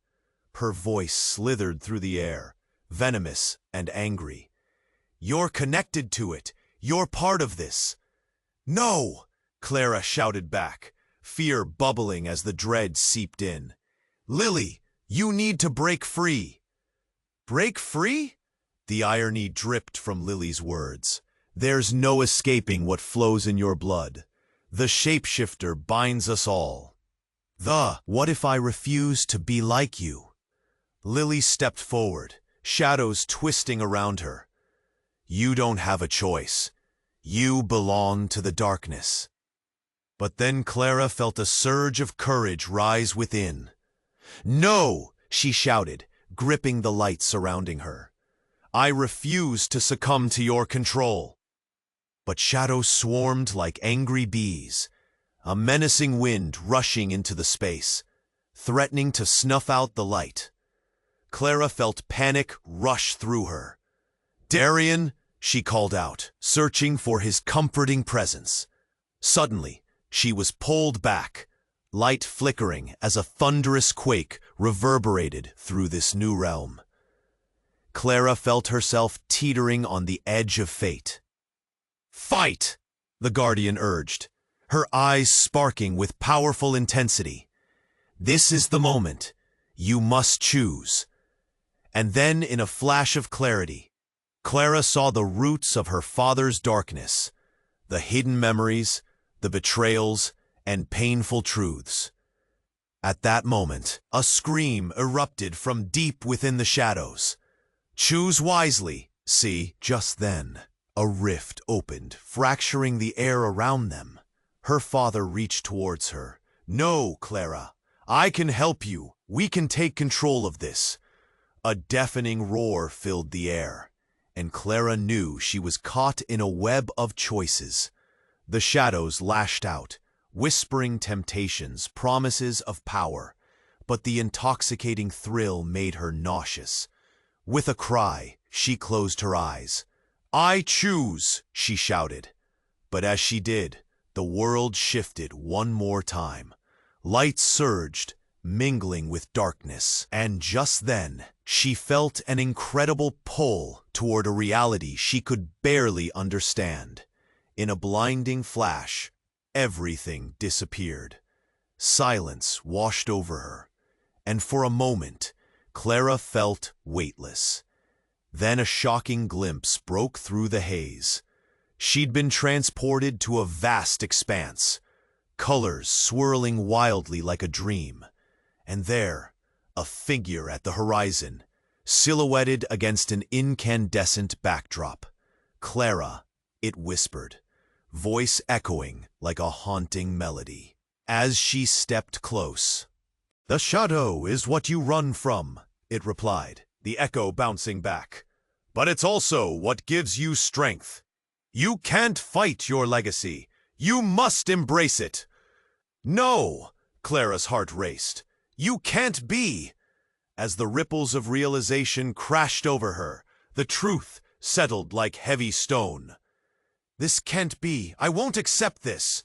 Her voice slithered through the air, venomous and angry. "You're connected to it. You're part of this." "No!" Clara shouted back, fear bubbling as the dread seeped in. "Lily, you need to break free." Break free? The irony dripped from Lily's words. There's no escaping what flows in your blood. The shapeshifter binds us all. What if I refuse to be like you? Lily stepped forward, shadows twisting around her. You don't have a choice. You belong to the darkness. But then Clara felt a surge of courage rise within. No, she shouted, gripping the light surrounding her. I refuse to succumb to your control. But shadows swarmed like angry bees, a menacing wind rushing into the space, threatening to snuff out the light. Clara felt panic rush through her. Darian, she called out, searching for his comforting presence. Suddenly, she was pulled back, light flickering as a thunderous quake reverberated through this new realm. Clara felt herself teetering on the edge of fate. Fight! The Guardian urged, her eyes sparking with powerful intensity. This is the moment. You must choose. And then, in a flash of clarity, Clara saw the roots of her father's darkness, the hidden memories, the betrayals, and painful truths. At that moment, a scream erupted from deep within the shadows. Choose wisely. See, just then, a rift opened, fracturing the air around them. Her father reached towards her. No, Clara, I can help you. We can take control of this. A deafening roar filled the air, and Clara knew she was caught in a web of choices. The shadows lashed out, whispering temptations, promises of power, but the intoxicating thrill made her nauseous. With a cry, she closed her eyes. I choose, she shouted. But as she did, the world shifted one more time. Light surged, mingling with darkness, and just then, she felt an incredible pull toward a reality she could barely understand. In a blinding flash, everything disappeared. Silence washed over her, and for a moment, Clara felt weightless. Then a shocking glimpse broke through the haze. She'd been transported to a vast expanse, colors swirling wildly like a dream. And there, a figure at the horizon, silhouetted against an incandescent backdrop. Clara, it whispered, voice echoing like a haunting melody. As she stepped close, the shadow is what you run from, it replied, the echo bouncing back. But it's also what gives you strength. You can't fight your legacy. You must embrace it. No, Clara's heart raced. You can't be. As the ripples of realization crashed over her, the truth settled like heavy stone. This can't be. I won't accept this.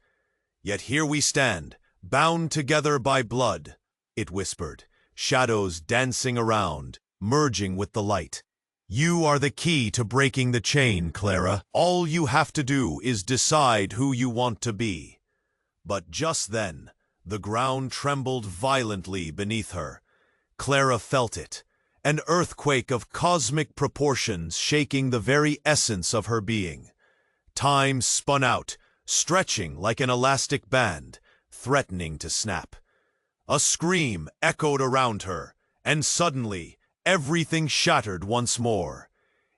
Yet here we stand, bound together by blood, it whispered, shadows dancing around, merging with the light. You are the key to breaking the chain, Clara. All you have to do is decide who you want to be. But just then, the ground trembled violently beneath her. Clara felt it, an earthquake of cosmic proportions shaking the very essence of her being. Time spun out, stretching like an elastic band, threatening to snap. A scream echoed around her, and suddenly, everything shattered once more.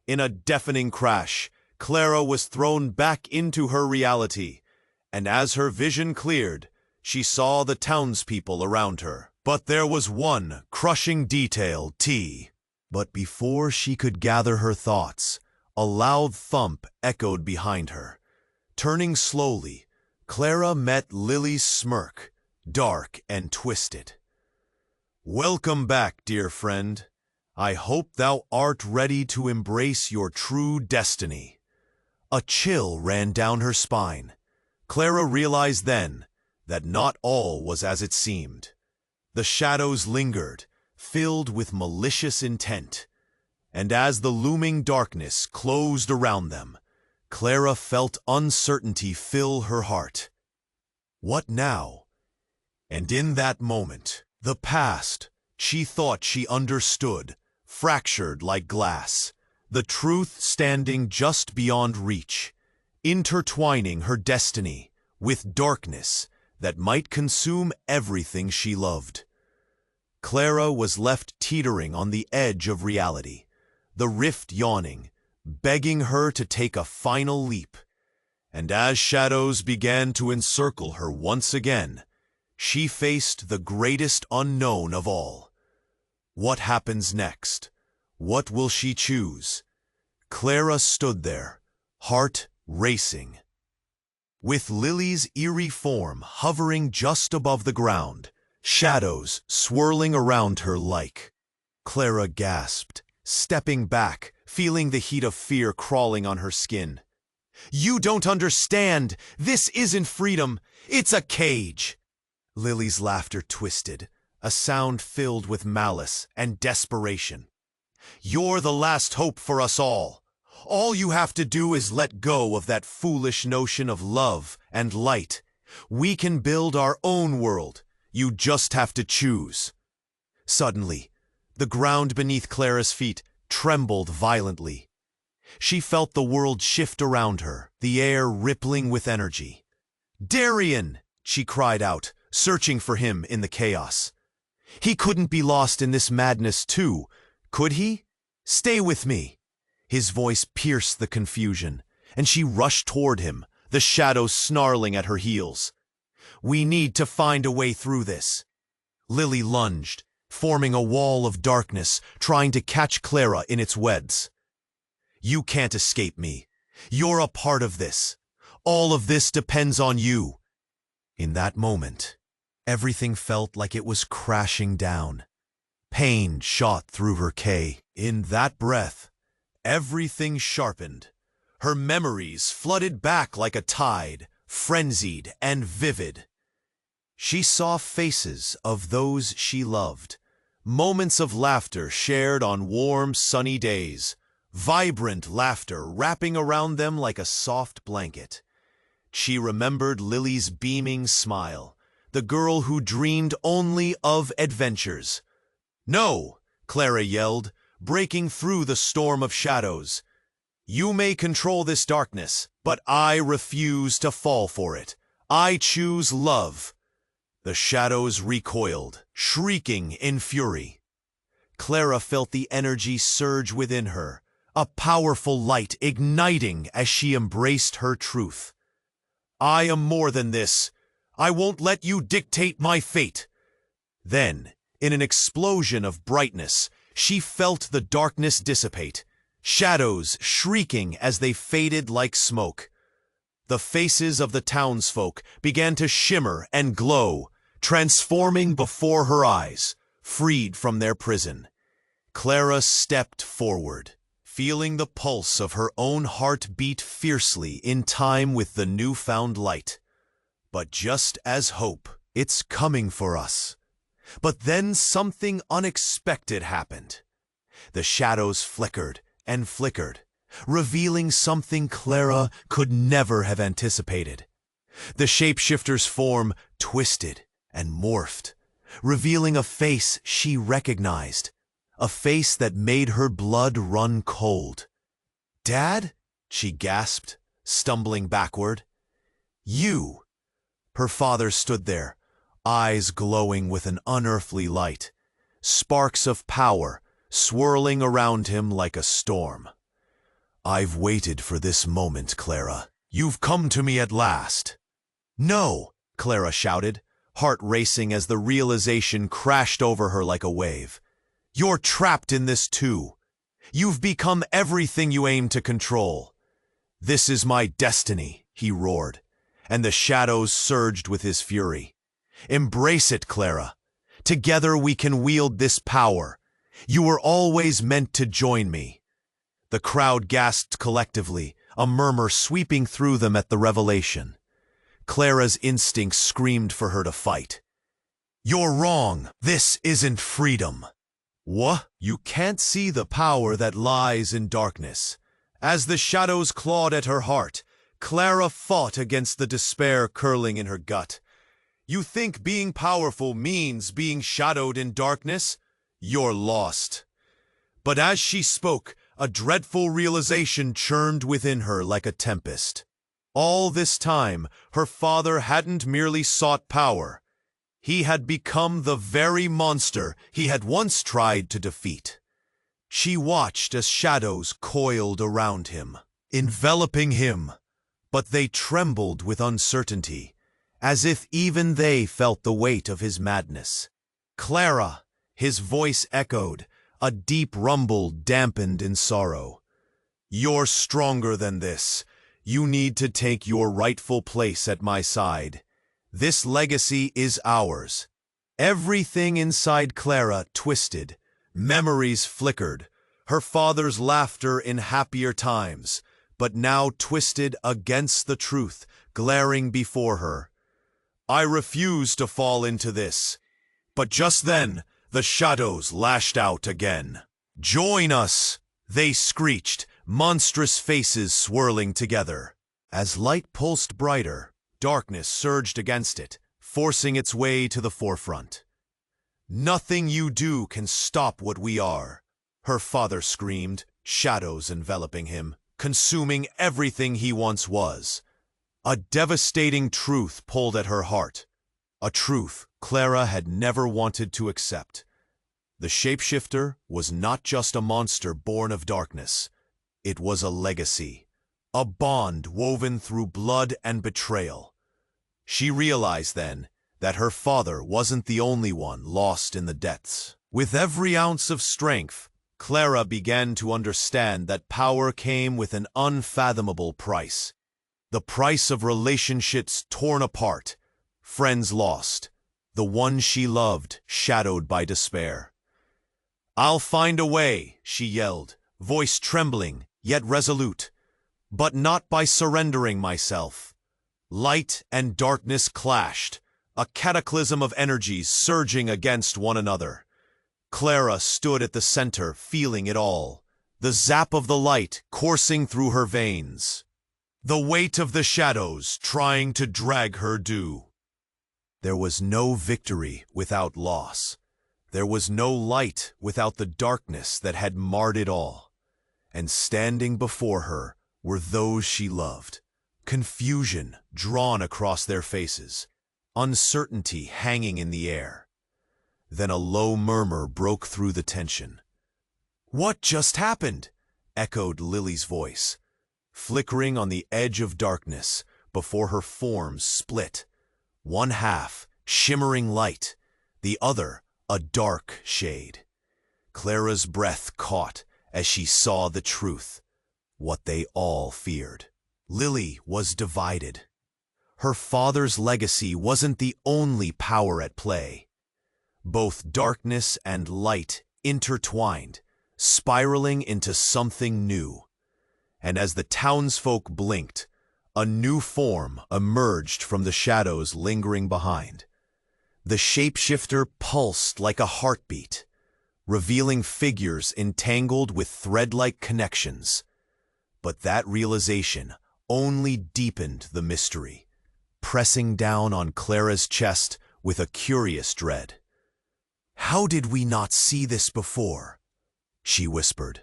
In a deafening crash, Clara was thrown back into her reality, and as her vision cleared, she saw the townspeople around her. But there was one crushing detail, But before she could gather her thoughts, a loud thump echoed behind her. Turning slowly, Clara met Lily's smirk, dark and twisted. Welcome back, dear friend. I hope thou art ready to embrace your true destiny. A chill ran down her spine. Clara realized then that not all was as it seemed. The shadows lingered, filled with malicious intent, and as the looming darkness closed around them, Clara felt uncertainty fill her heart. What now? And in that moment, the past she thought she understood fractured like glass, the truth standing just beyond reach, intertwining her destiny with darkness that might consume everything she loved. Clara was left teetering on the edge of reality, the rift yawning, begging her to take a final leap. And as shadows began to encircle her once again, she faced the greatest unknown of all. What happens next? What will she choose? Clara stood there, heart racing. With Lily's eerie form hovering just above the ground, shadows swirling around her like. Clara gasped, stepping back, feeling the heat of fear crawling on her skin. "You don't understand! This isn't freedom! It's a cage!" Lily's laughter twisted, a sound filled with malice and desperation. "You're the last hope for us all. All you have to do is let go of that foolish notion of love and light. We can build our own world. You just have to choose." Suddenly, the ground beneath Clara's feet trembled violently. She felt the world shift around her, the air rippling with energy. "Darian!" she cried out, searching for him in the chaos. He couldn't be lost in this madness too, could he? "Stay with me." His voice pierced the confusion, and she rushed toward him, the shadows snarling at her heels. "We need to find a way through this." Lily lunged, forming a wall of darkness, trying to catch Clara in its webs. "You can't escape me. You're a part of this. All of this depends on you." In that moment, everything felt like it was crashing down. Pain shot through her K. In that breath, everything sharpened. Her memories flooded back like a tide, frenzied and vivid. She saw faces of those she loved, moments of laughter shared on warm, sunny days, vibrant laughter wrapping around them like a soft blanket. She remembered Lily's beaming smile, the girl who dreamed only of adventures. "No!" Clara yelled, breaking through the storm of shadows. "You may control this darkness, but I refuse to fall for it. I choose love." The shadows recoiled, shrieking in fury. Clara felt the energy surge within her, a powerful light igniting as she embraced her truth. "I am more than this. I won't let you dictate my fate." Then, in an explosion of brightness, she felt the darkness dissipate, shadows shrieking as they faded like smoke. The faces of the townsfolk began to shimmer and glow, transforming before her eyes, freed from their prison. Clara stepped forward, feeling the pulse of her own heart beat fiercely in time with the newfound light. But just as hope, it's coming for us. But then something unexpected happened. The shadows flickered and flickered, revealing something Clara could never have anticipated. The shapeshifter's form twisted and morphed, revealing a face she recognized, a face that made her blood run cold. "Dad?" she gasped, stumbling backward. "You!" Her father stood there, eyes glowing with an unearthly light, sparks of power swirling around him like a storm. "I've waited for this moment, Clara. You've come to me at last." "No!" Clara shouted, heart racing as the realization crashed over her like a wave. "You're trapped in this too. You've become everything you aim to control." "This is my destiny," he roared, and the shadows surged with his fury. "Embrace it, Clara. Together we can wield this power. You were always meant to join me." The crowd gasped collectively, a murmur sweeping through them at the revelation. Clara's instincts screamed for her to fight. "You're wrong. This isn't freedom." "What? You can't see the power that lies in darkness." As the shadows clawed at her heart, Clara fought against the despair curling in her gut. "You think being powerful means being shadowed in darkness? You're lost." But as she spoke, a dreadful realization churned within her like a tempest. All this time, her father hadn't merely sought power. He had become the very monster he had once tried to defeat. She watched as shadows coiled around him, enveloping him, but they trembled with uncertainty, as if even they felt the weight of his madness. "Clara," his voice echoed, a deep rumble dampened in sorrow. "You're stronger than this. You need to take your rightful place at my side. This legacy is ours." Everything inside Clara twisted. Memories flickered. Her father's laughter in happier times, but now twisted against the truth, glaring before her. "I refuse to fall into this." But just then, the shadows lashed out again. "Join us!" they screeched, monstrous faces swirling together. As light pulsed brighter, darkness surged against it, forcing its way to the forefront. "Nothing you do can stop what we are," her father screamed, shadows enveloping him, consuming everything he once was. A devastating truth pulled at her heart, a truth Clara had never wanted to accept. The Shapeshifter was not just a monster born of darkness. It was a legacy, a bond woven through blood and betrayal. She realized then that her father wasn't the only one lost in the depths. With every ounce of strength, Clara began to understand that power came with an unfathomable price. The price of relationships torn apart, friends lost, the one she loved shadowed by despair. "I'll find a way," she yelled, voice trembling, yet resolute. "But not by surrendering myself." Light and darkness clashed, a cataclysm of energies surging against one another. Clara stood at the center, feeling it all, the zap of the light coursing through her veins, the weight of the shadows trying to drag her due. There was no victory without loss. There was no light without the darkness that had marred it all. And standing before her were those she loved, confusion drawn across their faces, uncertainty hanging in the air. Then a low murmur broke through the tension. "What just happened?" echoed Lily's voice, flickering on the edge of darkness before her form split. One half, shimmering light, the other, a dark shade. Clara's breath caught as she saw the truth, what they all feared. Lily was divided. Her father's legacy wasn't the only power at play. Both darkness and light intertwined, spiraling into something new. And as the townsfolk blinked, a new form emerged from the shadows lingering behind. The Shapeshifter pulsed like a heartbeat, revealing figures entangled with thread-like connections. But that realization only deepened the mystery, pressing down on Clara's chest with a curious dread. "How did we not see this before?" she whispered,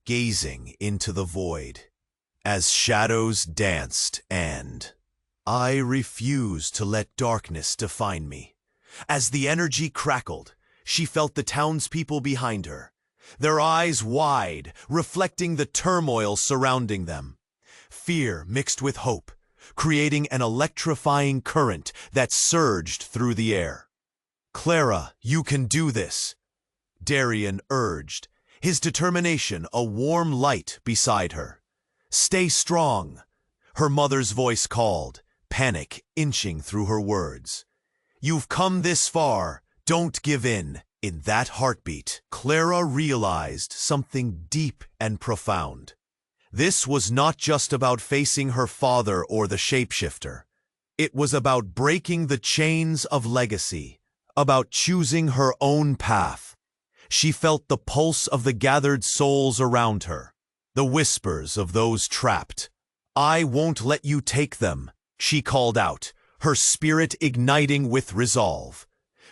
gazing into the void. As shadows danced and I refuse to let darkness define me. As the energy crackled, she felt the townspeople behind her, their eyes wide, reflecting the turmoil surrounding them. Fear mixed with hope, creating an electrifying current that surged through the air. "Clara, you can do this," Darian urged, his determination a warm light beside her. "Stay strong," her mother's voice called, panic inching through her words. "You've come this far, don't give in." In that heartbeat, Clara realized something deep and profound. This was not just about facing her father or the Shapeshifter. It was about breaking the chains of legacy, about choosing her own path. She felt the pulse of the gathered souls around her, the whispers of those trapped. "I won't let you take them," she called out, her spirit igniting with resolve.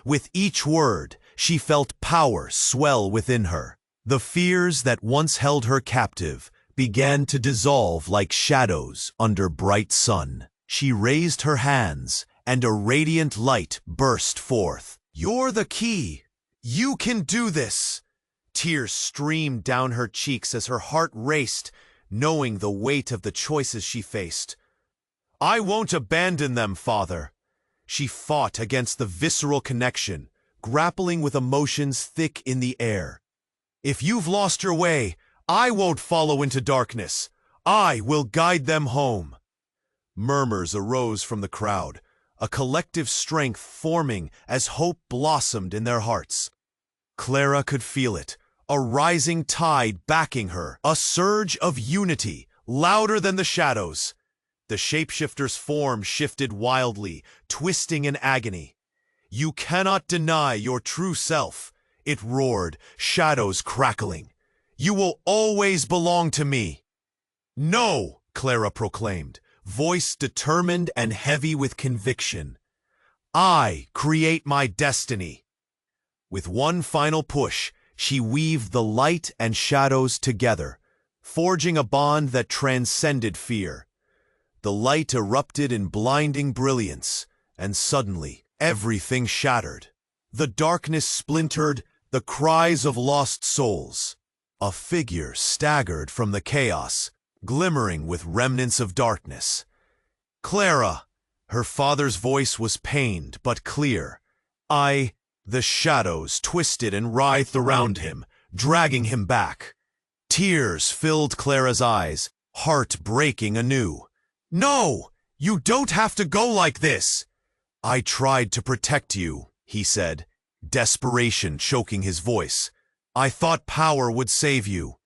With each word, she felt power swell within her. The fears that once held her captive began to dissolve like shadows under bright sun. She raised her hands, and a radiant light burst forth. "You're the key! You can do this!" Tears streamed down her cheeks as her heart raced, knowing the weight of the choices she faced. "I won't abandon them, Father." She fought against the visceral connection, grappling with emotions thick in the air. "If you've lost your way, I won't follow into darkness. I will guide them home." Murmurs arose from the crowd, a collective strength forming as hope blossomed in their hearts. Clara could feel it, a rising tide backing her, a surge of unity, louder than the shadows. The shapeshifter's form shifted wildly, twisting in agony. "You cannot deny your true self," it roared, shadows crackling. "You will always belong to me." "No," Clara proclaimed, voice determined and heavy with conviction. "I create my destiny." With one final push, she weaved the light and shadows together, forging a bond that transcended fear. The light erupted in blinding brilliance, and suddenly everything shattered. The darkness splintered, the cries of lost souls. A figure staggered from the chaos, glimmering with remnants of darkness. "Clara!" Her father's voice was pained but clear. The shadows twisted and writhed around him, dragging him back. Tears filled Clara's eyes, heart breaking anew. "No! You don't have to go like this!" "I tried to protect you," he said, desperation choking his voice. "I thought power would save you."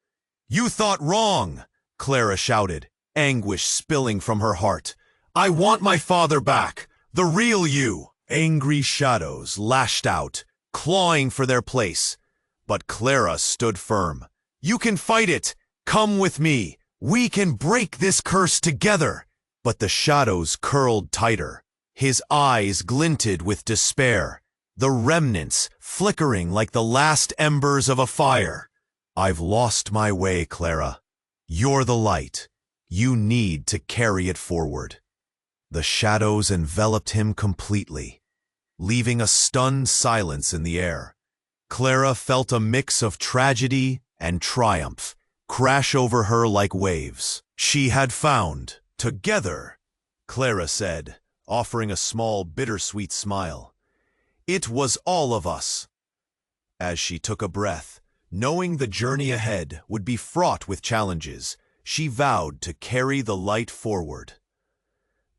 "You thought wrong!" Clara shouted, anguish spilling from her heart. "I want my father back, the real you!" Angry shadows lashed out, clawing for their place. But Clara stood firm. "You can fight it! Come with me! We can break this curse together!" But the shadows curled tighter. His eyes glinted with despair, the remnants flickering like the last embers of a fire. "I've lost my way, Clara. You're the light. You need to carry it forward." The shadows enveloped him completely, leaving a stunned silence in the air. Clara felt a mix of tragedy and triumph crash over her like waves. She had found, together, Clara said, offering a small bittersweet smile. "It was all of us." As she took a breath, knowing the journey ahead would be fraught with challenges, she vowed to carry the light forward.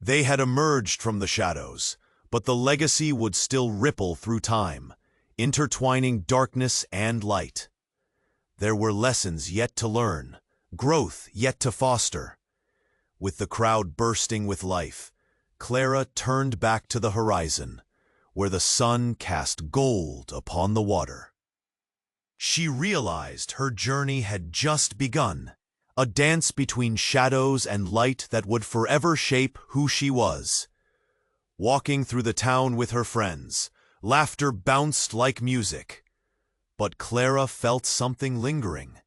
They had emerged from the shadows, but the legacy would still ripple through time, intertwining darkness and light. There were lessons yet to learn, growth yet to foster. With the crowd bursting with life, Clara turned back to the horizon, where the sun cast gold upon the water. She realized her journey had just begun, a dance between shadows and light that would forever shape who she was. Walking through the town with her friends, laughter bounced like music. But Clara felt something lingering.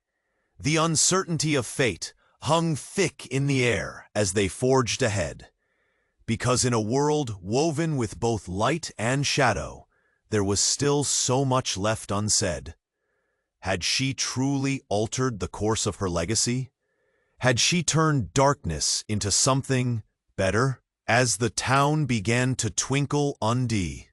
The uncertainty of fate hung thick in the air as they forged ahead. Because in a world woven with both light and shadow, there was still so much left unsaid. Had she truly altered the course of her legacy? Had she turned darkness into something better? As the town began to twinkle undie,